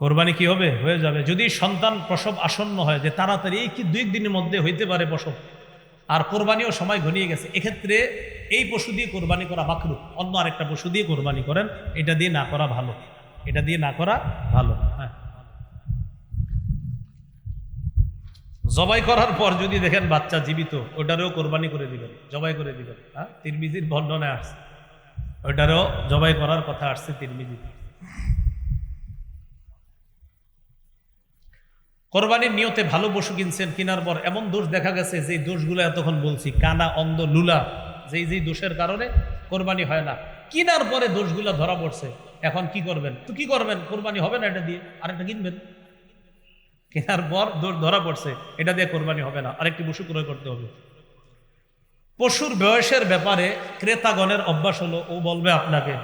কোরবানি কি হবে হয়ে যাবে যদি সন্তান প্রসব আসন্ন হয় যে তাড়াতাড়ি এই কি 2 দিনের মধ্যে হইতে পারে প্রসব আর কোরবানিও সময় ঘনিয়ে গেছে এক্ষেত্রে এই পশু দিয়ে কোরবানি করা মাকরুহ অন্য আরেকটা পশু দিয়ে কোরবানি করেন এটা দিয়ে না করা ভালো এটা দিয়ে না করা ভালো হ্যাঁ জবাই করার পর যদি দেখেন বাচ্চা জীবিত ওটারও কোরবানি করে দিবেন জবাই করে দিবেন হ্যাঁ তিরমিজির বর্ণনায় আসছে ওটারও জবাই করার কথা আসছে তিরমিজি কোরবানির নিয়তে ভালো পশু কিনছেন কেনার পর এমন দোষ দেখা গেছে যে দোষগুলো এতক্ষণ বলছি কানা অন্ধ লুলা যেই দোষের কারণে কোরবানি হয় না কেনার পরে দোষগুলো ধরা পড়ছে এখন কি করবেন তো কি করবেন কোরবানি হবে না এটা দিয়ে আরেকটা কিনবেন কেনার পর দোষ ধরা পড়ছে এটা দিয়ে কোরবানি হবে না আরেকটি পশু ক্রয় করতে হবে পশুর বয়সের ব্যাপারে ক্রেতাগণের অভ্যাস হলো ও বলবে আপনাকে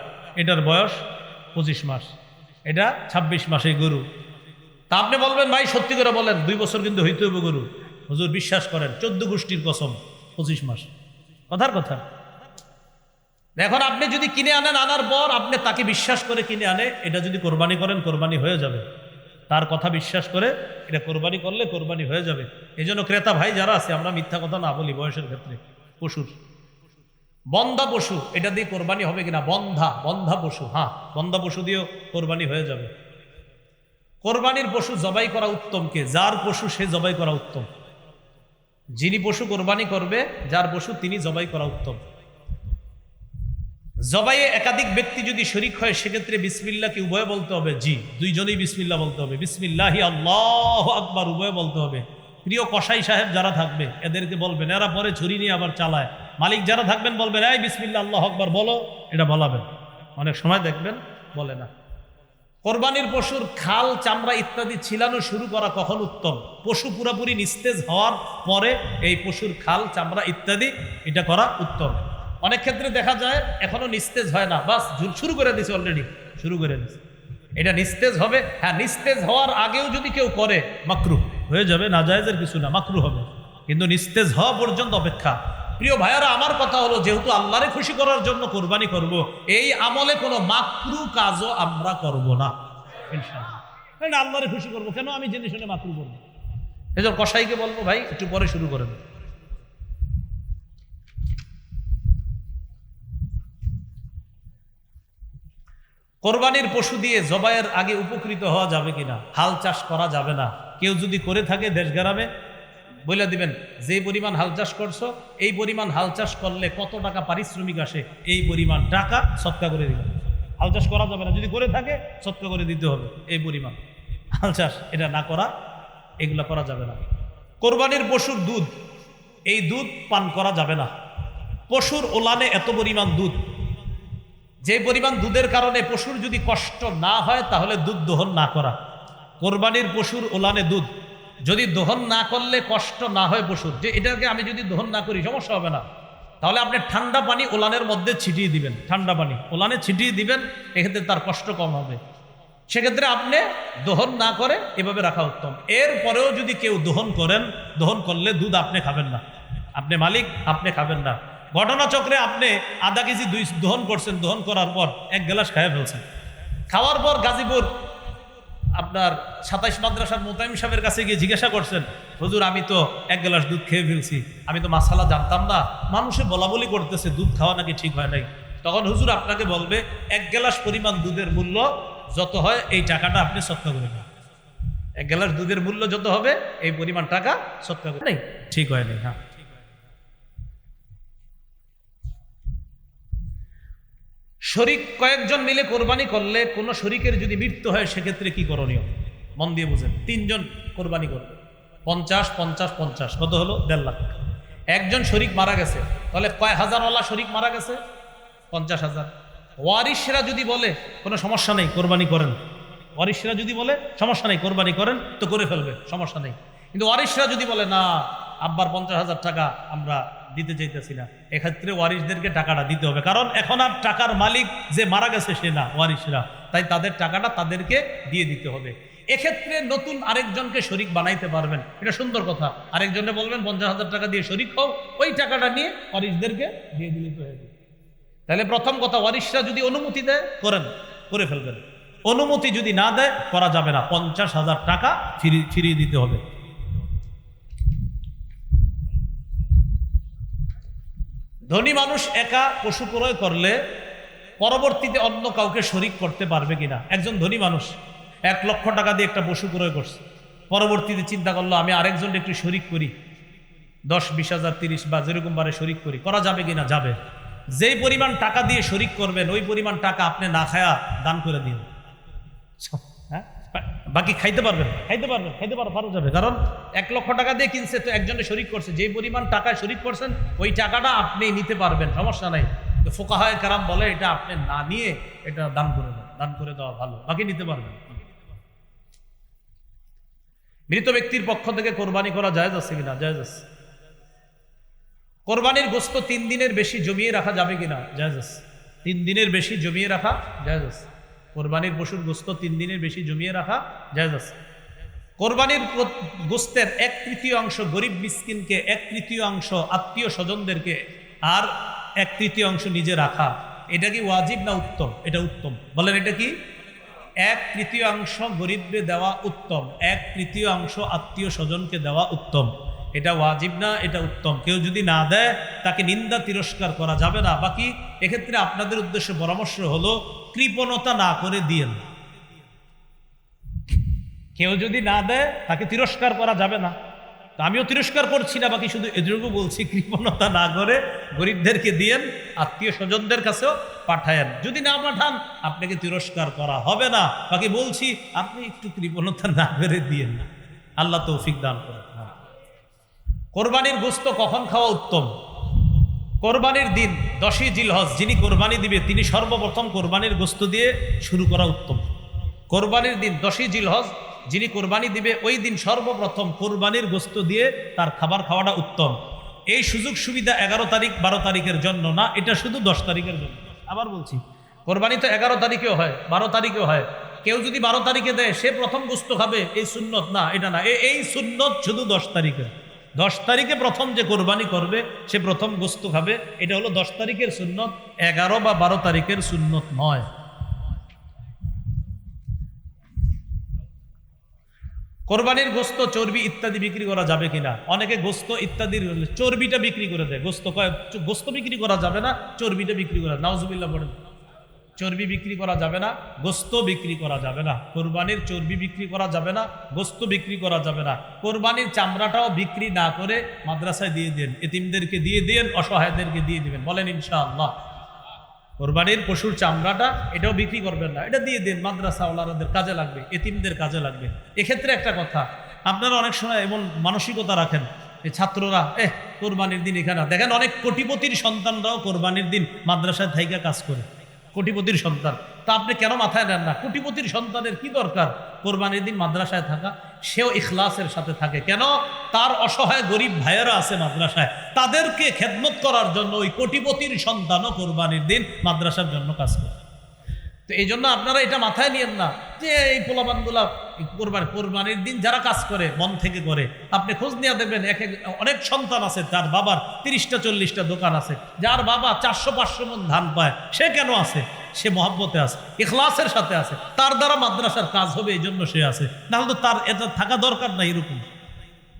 এটার বয়স 25 মাস এটা 26 মাসে গরু তা আপনি বলবেন ভাই সত্যি করে বলেন 2 বছর কিন্তু হইতে হবে গরু হুজুর বিশ্বাস করেন 14 গোষ্ঠীর কসম 25 মাস কথার কথা এখন আপনি যদি কিনে আনেন আনার পর আপনি তাকে বিশ্বাস করে কিনে আনে এটা যদি কোরবানি করেন কোরবানি হয়ে যাবে তার কথা বিশ্বাস করে এটা কোরবানি করলে কোরবানি হয়ে যাবে এই জন্য ক্রেতা ভাই যারা আছে আমরা মিথ্যা কথা না বলি বয়সের ক্ষেত্রে পশুর বন্ধা পশু এটা দিয়ে কোরবানি হবে কিনা বন্ধা পশু হ্যাঁ বন্ধা পশু দিয়েও কোরবানি হয়ে যাবে কোরবানির পশু জবাই করা উত্তম কে যার পশু সে জবাই করা উত্তম যিনি পশু কোরবানি করবে যার পশু তিনি জবাই করা উত্তম জবাইয়ে একাধিক ব্যক্তি যদি শরীক হয় সেক্ষেত্রে বিসমিল্লাহ কি উভয় বলতে হবে জি দুইজনেই বিসমিল্লাহ বলতে হবে বিসমিল্লাহি আল্লাহু আকবার উভয় বলতে হবে প্রিয় কসাই সাহেব যারা থাকবে এদেরকে বলবেন এরা পরে ছুরি নিয়ে আবার চালায় মালিক যারা থাকবেন বলবেন এই বিসমিল্লাহ আল্লাহু আকবার বলো এটা বলাবেন অনেক সময় দেখবেন বলে না কোরবানির পশুর খাল চামড়া ইত্যাদি ছিলানো শুরু করা কখন উত্তম পশু পুরোপুরি নিস্তেজ হওয়ার পরে এই পশুর খাল চামড়া ইত্যাদি এটা করা উত্তম অনেক ক্ষেত্রে দেখা যায় এখনো নিস্তেজ হয় না বাস শুরু করে দিছে অলরেডি শুরু করে দিছে এটা নিস্তেজ হবে হ্যাঁ নিস্তেজ হওয়ার আগেও যদি কেউ করে মাকরুহ হয়ে যাবে নাজায়েজের কিছু না মাকরুহ হবে কিন্তু নিস্তেজ হওয়া পর্যন্ত অপেক্ষা প্রিয় ভাইয়ারা আমার কথা হলো যেহেতু আল্লাহরে খুশি করার জন্য কোরবানি করব এই আমলে কোনো মাকরু কাজও আমরা করব না ইনশাআল্লাহ আল্লাহরে খুশি করব কেন আমি জেনে শুনে মাকরু করবো এজন্য কসাইকে বলবো ভাই একটু পরে শুরু করেন কোরবানির পশু দিয়ে জবাইয়ের আগে উপকৃত হওয়া যাবে কিনা হাল চাষ করা যাবে না কেউ যদি করে থাকে দেশ গ্রামে বলে দিবেন যে পরিমাণ হাল চাষ করছো এই পরিমাণ হাল চাষ করলে কত টাকা পারিশ্রমিক আসে এই পরিমাণ টাকা সৎকা করে দিবেন হাল চাষ করা যাবে না যদি করে থাকে সৎকা করে দিতে হবে এই পরিমাণ হাল চাষ এটা না করা এগুলা করা যাবে না কোরবানির পশুর দুধ এই দুধ পান করা যাবে না পশুর ওলানে এত পরিমাণ দুধ যে পরিমাণ দুধের কারণে পশুর যদি কষ্ট না হয় তাহলে দুধ দহন না করা কোরবানির পশুর ওলানে দুধ যদি দহন না করলে কষ্ট না হয় পশুর যে এটাকে আমি যদি দহন না করি সমস্যা হবে না তাহলে আপনি ঠান্ডা পানি ওলানের মধ্যে ছিটিয়ে দিবেন ঠান্ডা পানি ওলানে ছিটিয়ে দিবেন এক্ষেত্রে তার কষ্ট কম হবে সেক্ষেত্রে আপনি দহন না করে এভাবে রাখা উত্তম এরপরেও যদি কেউ দহন করেন দহন করলে দুধ আপনি খাবেন না আপনি মালিক আপনি খাবেন না ঘটনাচক্রে আপনি আধা কেজি দহন করছেন দহন করার পর 1 গ্লাস খেয়ে ফেলছেন খাওয়ার পর গাজীপুর আপনার 27 মাদ্রাসার মোতায়েম সাহেবের কাছে গিয়ে জিজ্ঞাসা করছেন হুজুর আমি তো 1 গ্লাস দুধ খেয়ে ফেলছি আমি তো মাসালা জানতাম না মানুষে বলা বলি করতেছে দুধ খাওয়া নাকি ঠিক হয় নাই তখন হুজুর আপনাকে বলবে 1 গ্লাস পরিমাণ দুধের মূল্য যত হয় এই টাকাটা আপনি সৎকা করে নেন 1 গ্লাস দুধের মূল্য যত হবে এই পরিমাণ টাকা সৎকা করে নেই ঠিক হয় নাই হ্যাঁ শরিক কয়েকজন মিলে কোরবানি করলে কোনো শরিকের যদি মৃত্যু হয় সেক্ষেত্রে কি করণীয়? মন দিয়ে বুঝেন। 3 জন কোরবানি করবে, 50 50 50, কত হলো? 1.5 লাখ। একজন শরিক মারা গেছে, তাহলে কয় হাজারওয়ালা শরিক মারা গেছে? 50,000। ওয়ারিশরা যদি বলে কোনো সমস্যা নেই কোরবানি করেন, ওয়ারিশরা যদি বলে সমস্যা নেই কোরবানি করেন, তো করে ফেলবে, সমস্যা নেই। কিন্তু ওয়ারিশরা যদি বলে না, আব্বার 50,000 টাকা আমরা দিতে চাইতেছি না, এক্ষেত্রে ওয়ারিশদেরকে টাকাটা দিতে হবে, কারণ এখন আর টাকার মালিক যে মারা গেছে সে না, ওয়ারিশরা, তাই তাদের টাকাটা তাদেরকে দিয়ে দিতে হবে। এক্ষেত্রে নতুন আরেকজনকে শরিক বানাইতে পারবেন, এটা সুন্দর কথা। আরেকজনে বলবেন 50,000 টাকা দিয়ে শরিক হও, ওই টাকাটা নিয়ে ওয়ারিশদেরকে দিয়ে দিলে তো হয়ে যাবে। তাহলে প্রথম কথা, ওয়ারিশরা যদি অনুমতি দেয় করেন, করে ফেলবেন। অনুমতি যদি না দেয় করা যাবে না, 50,000 টাকা ফিরিয়ে দিতে হবে। ধনী মানুষ একা পশু ক্রয় করলে পরবর্তীতে অন্য কাউকে শরিক করতে পারবে কিনা? একজন ধনী মানুষ 1 লক্ষ টাকা দিয়ে একটা পশু ক্রয় করছে, পরবর্তীতে চিন্তা করলো আমি আরেকজন একটু শরিক করি, 10, 20,000, 30 বা যেরকম বারে শরিক করি, করা যাবে কিনা? যাবে। যেই পরিমাণ টাকা দিয়ে শরিক করবেন ওই পরিমাণ টাকা আপনি না খায়া দান করে দিন। হ্যাঁ, বাকি খাইতে পারবেন, পারা যাবে, কারণ 1 লক্ষ টাকা দিয়ে কিনছে, তো একজনে শরিক করছে, যেই পরিমাণ টাকায় শরিক করছেন ওই টাকাটা আপনি নিতে পারবেন, সমস্যা নাই। তো ফুকাহায়ে কেরাম বলে এটা আপনি না নিয়ে এটা দান করে দেন, দান করে দেওয়া ভালো, বাকি নিতে পারবেন। মৃত ব্যক্তির পক্ষ থেকে কোরবানি করা জায়েজ আছে কিনা? জায়েজ আছে। কোরবানির গোশত 3 দিনের বেশি জমিয়ে রাখা যাবে কিনা? জায়েজ আছে। 3 দিনের বেশি জমিয়ে রাখা জায়েজ আছে। কোরবানির পশুর গোশত 3 দিনের বেশি জমিয়ে রাখা জায়েজ আছে। কোরবানির গোশতের 1/3 গরিব মিসকিনকে, 1/3 আত্মীয় স্বজনদেরকে, আর 1/3 নিজে রাখা, এটা কি ওয়াজিব না উত্তম? এটা উত্তম। বলেন এটা কি? 1/3 গরিবকে দেওয়া উত্তম, 1/3 আত্মীয় স্বজনকে দেওয়া উত্তম। এটা ওয়াজিব না, এটা উত্তম। কেউ যদি না দেয় তাকে নিন্দা তিরস্কার করা যাবে না। বাকি এক্ষেত্রে আপনাদের উদ্দেশ্যে পরামর্শ হলো কৃপণতা না করে দিয়েন। কেউ যদি না দেয় তাকে তিরস্কার করা যাবে না। তো আমিও তিরস্কার করছি না, বাকি শুধু এটুকু বলছি কৃপণতা না করে গরিবদেরকে দিয়েন, আত্মীয় স্বজনদের কাছেও পাঠায়েন। যদি না পাঠান আপনাকে তিরস্কার করা হবে না। বাকি বলছি আপনি একটু কৃপণতা না করে দিয়েন, আল্লাহ তৌফিক দান করেন। কোরবানির গোশত কখন খাওয়া উত্তম? কোরবানির দিন 10ই জিলহজ যিনি কোরবানি দিবে তিনি সর্বপ্রথম কোরবানির গোশত দিয়ে শুরু করা উত্তম। কোরবানির দিন 10ই জিলহজ যিনি কোরবানি দিবে ওই দিন সর্বপ্রথম কোরবানির গোশত দিয়ে তার খাবার খাওয়াটা উত্তম। এই সুযোগ সুবিধা 11 তারিখ 12 তারিখের জন্য না, এটা শুধু 10 তারিখের জন্য। আবার বলছি, কোরবানি তো 11 তারিখেও হয়, 12 তারিখেও হয়। কেউ যদি 12 তারিখে দেয় সে প্রথম গোশত খাবে, এই সুন্নত না, এটা না। এই সুন্নত শুধু 10 তারিখের। 10 তারিখে প্রথম যে কোরবানি করবে সে প্রথম গোশত খাবে, এটা হলো 10 তারিখের সুন্নত, 11 বা 12 তারিখের সুন্নত নয়। কোরবানির গোশত, চর্বি ইত্যাদি বিক্রি করা যাবে কিনা? অনেকে গোশত ইত্যাদির চর্বিটা বিক্রি করে দেয়। গোশত বিক্রি করা যাবে না, চর্বিটা বিক্রি করা, নাউজুবিল্লাহ বলেন। চর্বি বিক্রি করা যাবে না, গোশত বিক্রি করা যাবে না। কোরবানির চর্বি বিক্রি করা যাবে না, গোশত বিক্রি করা যাবে না। কোরবানির চামড়াটাও বিক্রি না করে মাদ্রাসায় দিয়ে দেন, এতিমদেরকে দিয়ে দেন, অসহায়দেরকে দিয়ে দিবেন। বলেন ইনশাআল্লাহ। কোরবানির পশুর চামড়াটা এটাও বিক্রি করবেন না, এটা দিয়ে দেন, মাদ্রাসাওয়ালাদের কাজে লাগবে, এতিমদের কাজে লাগবে। এক্ষেত্রে একটা কথা, আপনারা অনেক সময় এমন মানসিকতা রাখেন যে ছাত্ররা কোরবানির দিন এখানে দেখেন, অনেক কোটিপতির সন্তানরাও কোরবানির দিন মাদ্রাসায় থাইকা কাজ করে, কোটিপতির সন্তান। তা আপনি কেন মাথায় নেন না? কোটিপতির সন্তানের কি দরকার কোরবানির দিন মাদ্রাসায় থাকা? সেও ইখলাসের সাথে থাকে। কেন? তার অসহায় গরিব ভাইয়েরা আছে মাদ্রাসায়, তাদেরকে খেদমত করার জন্য ওই কোটিপতির সন্তানও কোরবানির দিন মাদ্রাসার জন্য কাজ করে। তো এই জন্য আপনারা এটা মাথায় নিয়েন না যে এই পোলাপানগুলা কোরবানির দিন যারা কাজ করে মন থেকে করে। আপনি খোঁজ নিয়ে দেখবেন অনেক সন্তান আছে তার বাবার 30টা 40টা দোকান আছে, যার বাবা 400-500 মণ ধান পায়। সে কেন আছে? সে মহব্বতে আছে, ইখলাসের সাথে আছে, তার দ্বারা মাদ্রাসার কাজ হবে এই জন্য সে আছে, নাহলে তো তার এটা থাকা দরকার না এরকম।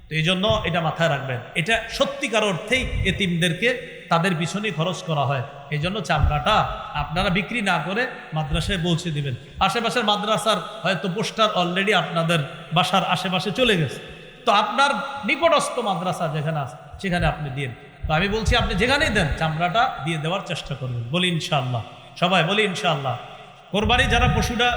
তো এই জন্য এটা মাথায় রাখবেন, এটা সত্যিকার অর্থেই এতিমদেরকে তাদের পিছনে খরচ করা হয়। এই জন্য চামড়াটা আপনারা বিক্রি না করে মাদ্রাসায় পৌঁছে দিবেন। আশেপাশের মাদ্রাসার হয়তো পোস্টার অলরেডি আপনাদের বাসার আশেপাশে চলে গেছে, তো আপনার নিকটস্থ মাদ্রাসা যেখানে আছে সেখানে আপনি দিন। তো আমি বলছি আপনি যেখানেই দেন চামড়াটা দিয়ে দেওয়ার চেষ্টা করবেন, বলি ইনশাআল্লাহ। সবাই বলি ইনশাআল্লাহ। কোরবানি যারা পশুটা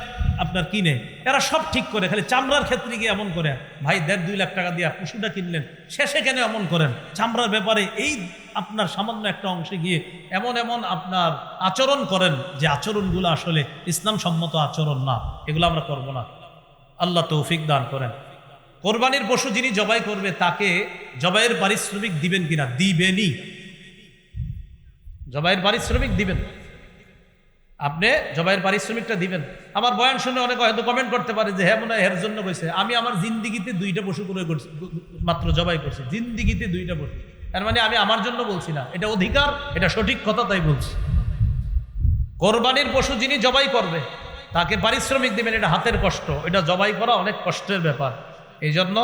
আপনার কিনে, এরা সব ঠিক করে, খালি চামড়ার ক্ষেত্রে গিয়ে এমন করে, ভাই 1.5-2 লাখ টাকা দিয়ে পশুটা কিনলেন, শেষে কেন এমন করেন? চামড়ার ব্যাপারে এই আপনার সামান্য একটা অংশে গিয়ে এমন এমন আপনার আচরণ করেন যে আচরণগুলো আসলে ইসলাম সম্মত আচরণ না, এগুলো আমরা করব না। আল্লাহ তৌফিক দান করেন। কোরবানির পশু যিনি জবাই করবে তাকে জবাইয়ের পারিশ্রমিক দিবেন কিনা? দিবেনই। জবাইয়ের পারিশ্রমিক দিবেন, আপনি জবাইয়ের পারিশ্রমিকটা দিবেন। আমার বয়ান শুনে অনেকে হয়তো কমেন্ট করতে পারে যে হ্যাঁ মনে হয় এর জন্য কইছে। আমি আমার জিন্দিগিতে 2টা পশু করে করছি, মাত্র জবাই করছি, জিন্দিগিতে 2টা পশু। তার মানে আমি আমার জন্য বলছি না, এটা অধিকার, এটা সঠিক কথা, তাই বলছি। কোরবানির পশু যিনি জবাই করবে তাকে পারিশ্রমিক দিবেন, এটা হাতের কষ্ট, এটা জবাই করা অনেক কষ্টের ব্যাপার। এই জন্য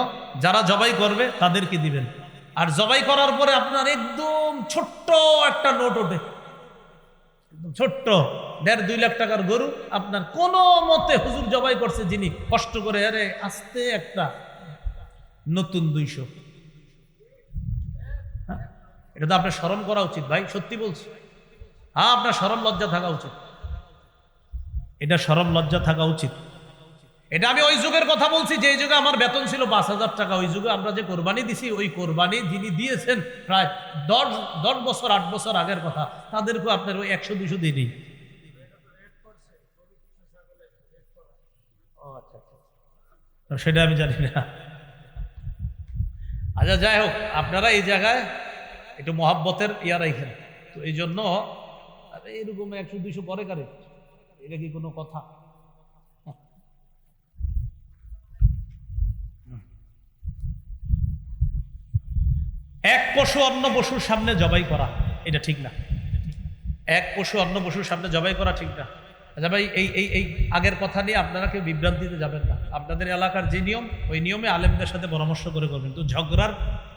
যারা জবাই করবে তাদেরকে দিবেন। আর জবাই করার পরে আপনার একদম ছোট্ট একটা নোট ওঠে, ছোট্ট 1.5-2 লাখ টাকার গরু আপনার কোনো মতে হুজুর জবাই করছে যিনি কষ্ট করে, আরে আস্তে একটা নতুন 200। এটা তো আপনার শরম করা উচিত ভাই, সত্যি বলছি। হ্যাঁ, আপনার শরম লজ্জা থাকা উচিত, এটা শরম লজ্জা থাকা উচিত। এটা আমি ওই যুগের কথা বলছি যে যুগে আমার বেতন ছিল 5,000 টাকা। ওই যুগে আমরা যে কোরবানি দিছি, ওই কোরবানি যিনি দিয়েছেন প্রায় 10 বছর 8 বছর আগের কথা, তাদেরকেও আপনার ওই 100-200 দিনই। সেটা আমি জানি না। আচ্ছা, যাই হোক, আপনারা এই জায়গায় একটু মহাব্বতের ইয়া রাখেন, তো এই জন্য এরকম 100-200 পরে কারে, এটা কি কোনো কথা? এক পশু অন্য পশুর সামনে জবাই করা এটা ঠিক না। এক পশু অন্য পশুর সামনে জবাই করা ঠিক না। আচ্ছা ভাই, এই আগের কথা নিয়ে আপনারা কেউ বিভ্রান্তিতে যাবেন না। আপনাদের এলাকার যে নিয়ম, ওই নিয়মে আলেমদের সাথে পরামর্শ করে করবেন, তো ঝগড়ার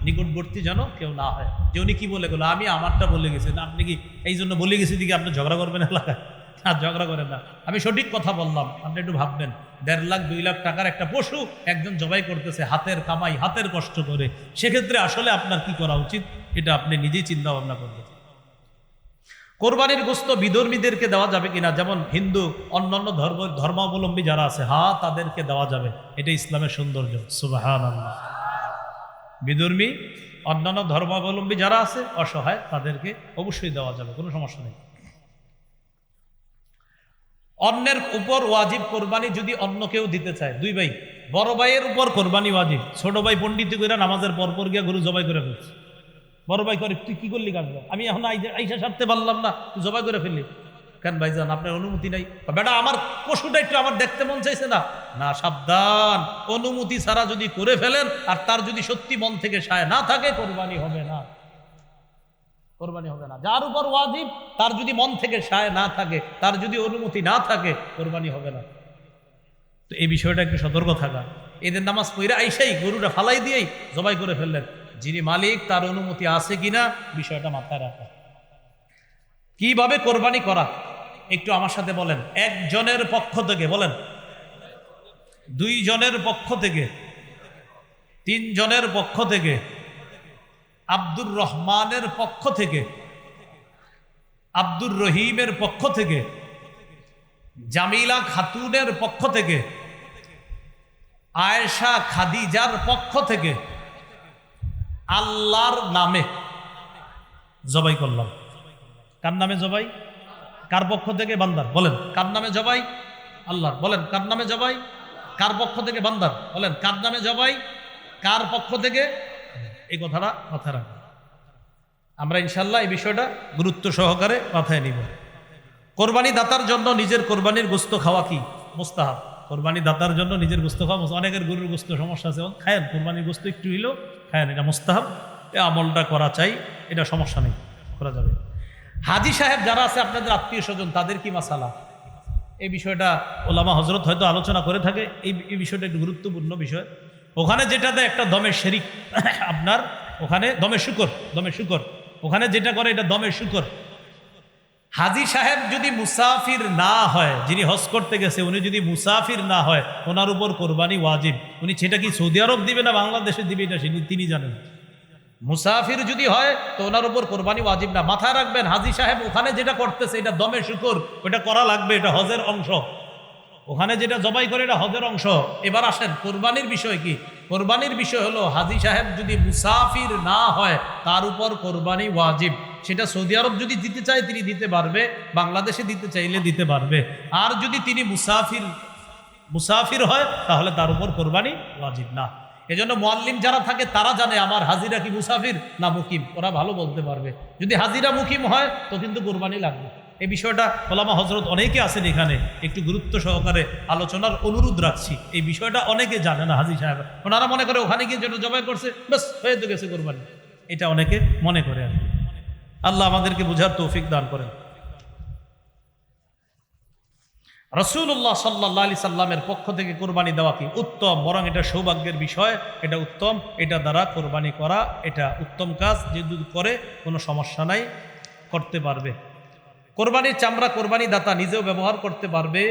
নিকটবর্তী যেন কেউ না হয়। যে উনি কি বলে গেল, আমি আমারটা বলে গেছি, আপনি কি এই জন্য বলে গেছি দিকে আপনি ঝগড়া করবেন এলাকায়? আর ঝগড়া করেন না, আমি সঠিক কথা বললাম, আপনি একটু ভাববেন। 1.5-2 লাখ টাকার একটা পশু একজন জবাই করতেছে, হাতের কামাই, হাতের কষ্ট করে, সেক্ষেত্রে আসলে আপনার কি করা উচিত এটা আপনি নিজেই চিন্তা ভাবনা করবেন। কোরবানির গোশত বিধর্মীদেরকে দেওয়া যাবে কিনা? যেমন হিন্দু, অন্যান্য ধর্মাবলম্বী যারা আছে, হ্যাঁ তাদেরকে দেওয়া যাবে, এটা ইসলামের সৌন্দর্য। সুবহানাল্লাহ। বিধর্মী, অন্যান্য ধর্মাবলম্বী যারা আছে অসহায়, তাদেরকে অবশ্যই দেওয়া যাবে, কোনো সমস্যা নেই। অন্যের উপর ওয়াজিব কোরবানি যদি অন্য কেউ দিতে চায়, 2 ভাই, বড় ভাইয়ের উপর কোরবানি ওয়াজিব, ছোট ভাই পণ্ডিত করে নামাজের পরপর গিয়া গরু জবাই করে ফেলছে। বড় ভাই করে, তুই কি করলি কাজটা, আমি এখন আইসা সারতে পারলাম না, তুই জবাই করে ফেললি কেন? ভাইজান আপনার অনুমতি নাই। বেটা আমার পশুটা একটু আমার দেখতে মন চাইছে না, না সাবধান, অনুমতি ছাড়া যদি করে ফেলেন আর তার যদি সত্যি মন থেকে সায় না থাকে, কোরবানি হবে না, কোরবানি হবে না। যার উপর ওয়াজিব তার যদি মন থেকে সায় না থাকে, তার যদি অনুমতি না থাকে, কোরবানি হবে না। তো এই বিষয়টা একটু সতর্ক থাকা। এদের নামাজ পড়ে আইসাই গরুটা ফালাই দিয়েই জবাই করে ফেললেন, যিনি মালিক তার অনুমতি আছে কিনা বিষয়টা মাথায় রাখা। কিভাবে কোরবানি করা একটু আমার সাথে বলেন। একজনের পক্ষ থেকে বলেন, 2 জনের পক্ষ থেকে, 3 জনের পক্ষ থেকে, আব্দুর রহমানের পক্ষ থেকে, আব্দুর রহিমের পক্ষ থেকে, জামিলা খাতুনের পক্ষ থেকে, আয়েশা খাদিজার পক্ষ থেকে, আল্লাহর নামে জবাই করলাম। কার নামে জবাই? কার পক্ষ থেকে? বান্দার। বলেন কার নামে জবাই? আল্লাহর। বলেন কার নামে জবাই? কার পক্ষ থেকে? বান্দার। বলেন কার নামে জবাই? কার পক্ষ থেকে? এই কথাটা মাথায় রাখবেন। আমরা ইনশাল্লাহ এই বিষয়টা গুরুত্ব সহকারে মাথায় নিব। কোরবানি দাতার জন্য নিজের কোরবানির গোশত খাওয়া কি মুস্তাহাব? কোরবানি দাতার জন্য নিজের গোশত খাওয়া, অনেকের গরুর গোশত সমস্যা আছে, খায়েন কোরবানির গোশত একটু হইলেও খায়েন, এটা মুস্তাহাব, এই আমলটা করা চাই, এটা সমস্যা নেই, করা যাবে। হাজি সাহেব যারা আছে আপনাদের আত্মীয় স্বজন, তাদের কি মাসালা? এই বিষয়টা ওলামা হজরত হয়তো আলোচনা করে থাকে, এই বিষয়টা একটু গুরুত্বপূর্ণ বিষয়। ওখানে যেটাতে একটা দমের শরিক, আপনার ওখানে দমের শুকর, ওখানে যেটা করে এটা দমের শুকর। হাজি সাহেব যদি মুসাফির না হয়, যিনি হজ করতে গেছে উনি যদি মুসাফির না হয়, ওনার উপর কোরবানি ওয়াজিব। উনি সেটা কি সৌদি আরব দিবে না বাংলাদেশে দিবে, এটা তিনি জানেন। মুসাফির যদি হয় তো ওনার উপর কোরবানি ওয়াজিব না। মাথায় রাখবেন, হাজী সাহেব ওখানে যেটা করতেছে এটা দমে শুকর, ওটা করা লাগবে, এটা হজের অংশ। ওখানে যেটা জবাই করে এটা হজের অংশ। এবার আসেন কোরবানির বিষয় কি? কোরবানির বিষয় হলো হাজী সাহেব যদি মুসাফির না হয় তার উপর কোরবানি ওয়াজিব। সেটা সৌদি আরব যদি দিতে চায় তিনি দিতে পারবে, বাংলাদেশে দিতে চাইলে দিতে পারবে। আর যদি তিনি মুসাফির হয় তাহলে তার উপর কোরবানি ওয়াজিব না। এজন্য মুআল্লিম যারা থাকে তারা জানে আমার হাজিরা কি মুসাফির না মুকিম, ওরা ভালো বলতে পারবে। যদি হাজিরা মুকিম হয় তো কিন্তু কোরবানি লাগবে। এই বিষয়টা ওলামা হজরত অনেকে আছেন এখানে, একটু গুরুত্ব সহকারে আলোচনার অনুরোধ রাখছি। এই বিষয়টা অনেকে জানে না হাজী সাহেব, ওনারা মনে করে ওখানে গিয়ে যেটা জবাই করছে বাস হয়ে তো গেছে কোরবানি, এটা অনেকে মনে করে আর কি। আল্লাহ আমাদেরকে বুঝার তৌফিক দান করেন। রাসূলুল্লাহ সাল্লাল্লাহু আলাইহি সাল্লামের পক্ষ থেকে কোরবানি দেওয়া কি উত্তম, বরং এটা সৌভাগ্যের বিষয়, এটা উত্তম, এটা দ্বারা কোরবানি করা এটা উত্তম কাজ। যে যদি করে কোনো সমস্যা নাই, করতে পারবে। কোরবানির চামড়া কোরবানি দাতা নিজেও ব্যবহার করতে পারবে,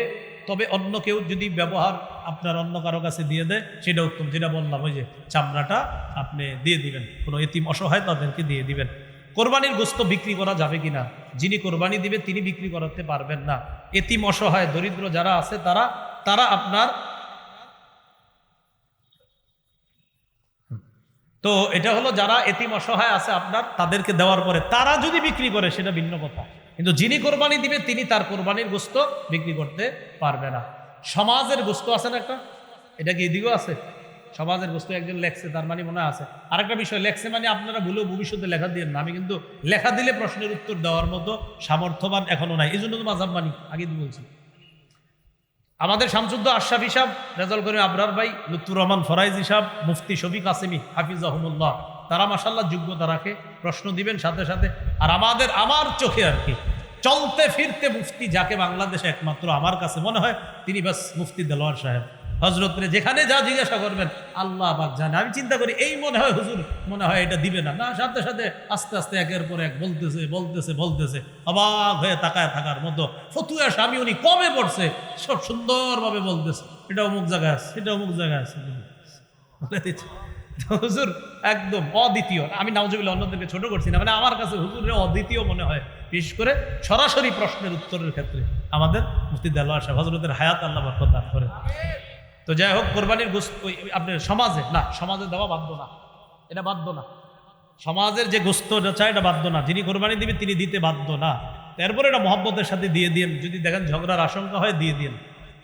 তবে অন্য কেউ যদি ব্যবহার আপনার অন্য কারো কাছে দিয়ে দেয় সেটা উত্তম। যেটা বললাম ওই যে চামড়াটা আপনি দিয়ে দিবেন, কোনো এতিম অসহায় তাদেরকে দিয়ে দিবেন। কোরবানির গোশত বিক্রি করা যাবে কিনা? যিনি কোরবানি দিবে তিনি বিক্রি করাতে পারবেন না। এতিম অসহায় দরিদ্র যারা আছে তারা আপনার, তো এটা হলো যারা এতিম অসহায় আছে আপনার, তাদেরকে দেওয়ার পরে তারা যদি বিক্রি করে সেটা ভিন্ন কথা। কিন্তু যিনি কোরবানি দিবে তিনি তার কোরবানির গোশত বিক্রি করতে পারবে না। সমাজের গোশত আছে না একটা, এটা কি এদিকেও আছে? সমাজের গোশত একজন লেখছে, তার মানে মনে আছে। আরেকটা বিষয়, লেখছে মানে আপনারা ভুলেও ভবিষ্যতে লেখা দিয়ে না। আমি কিন্তু লেখা দিলে প্রশ্নের উত্তর দেওয়ার মতো সামর্থ্যবান এখনো নাই, এই জন্য তো মাযহাব মানি, আগে তো বলছি। আমাদের শামসুদ্দ আশরাফি সাহেব, রেজাউল করিম আবরার ভাই, লুৎফুর রহমান ফরাইজি সাহেব, মুফতি শফিক কাসেমি হাফিজাহুমুল্লাহ, তারা মাশাআল্লাহ যোগ্যতা রাখে, প্রশ্ন দিবেন সাথে সাথে। আর আমার চোখে আর কি চলতে ফিরতে মুফতি যাকে বাংলাদেশে একমাত্র আমার কাছে মনে হয় তিনি বাস মুফতি দেলোয়ার সাহেব। হজরতরে যেখানে যা জিজ্ঞাসা করবেন আল্লাহ পাক জানে। আমি চিন্তা করি এই মনে হয় হুজুর মনে হয় এটা দিবে না, না সাথে সাথে আস্তে আস্তে একের পর এক বলতেছে অবাক হয়ে তাকায় থাকার মতো ফতুয়া স্বামী উনি কমে পড়ছে, সব সুন্দরভাবে বলতেছে এটা অমুক জায়গায় আছে, এটা অমুক জায়গায় আছে, বলে দিচ্ছে হুজুর একদম অদ্বিতীয়। আমি নাউজুবিল্লাহ অন্যদেরকে ছোট করছি না, মানে আমার কাছে হুজুরের অদ্বিতীয় মনে হয়, বিশেষ করে সরাসরি প্রশ্নের উত্তরের ক্ষেত্রে। আমাদের মুফতি দেলোয়ার সাহেব, হযরতের হায়াত আল্লাহ বরকত দান করে। তো যাই হোক, কোরবানির গোশত আপনার সমাজে দেওয়া বাধ্য না, এটা বাধ্য না। সমাজের যে গোশতটা চায় এটা বাধ্য না, যিনি কোরবানি দিবে তিনি দিতে বাধ্য না। তারপরে এটা মহব্বতের সাথে দিয়ে দিন, যদি দেখেন ঝগড়ার আশঙ্কা হয় দিয়ে দিন,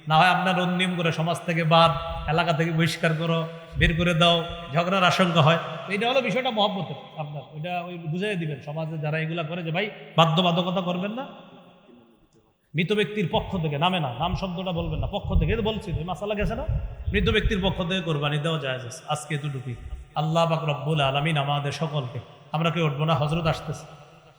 না হয় আপনার অন্যম করে সমাজ থেকে বাদ, এলাকা থেকে বহিষ্কার করো, বের করে দাও, ঝগড়ার আশঙ্কা হয়। তো এটা হলো বিষয়টা মহব্বতের, আপনার ওইটা ওই বুঝাই দিবেন সমাজে যারা এগুলা করে যে ভাই বাধ্যবাধকতা করবেন না। মৃত ব্যক্তির পক্ষ থেকে, নামে না, নাম শব্দটা বলবেন না, পক্ষ থেকে বলছি, মাসালা গেছে না, মৃত ব্যক্তির পক্ষ থেকে কোরবানি দেওয়া যায়। আজকে এতটুকুই। আল্লাহ পাক রব্বুল আলামিন আমাদের সকলকে, আমরা কেউ উঠবো না, হজরত আসতেছে।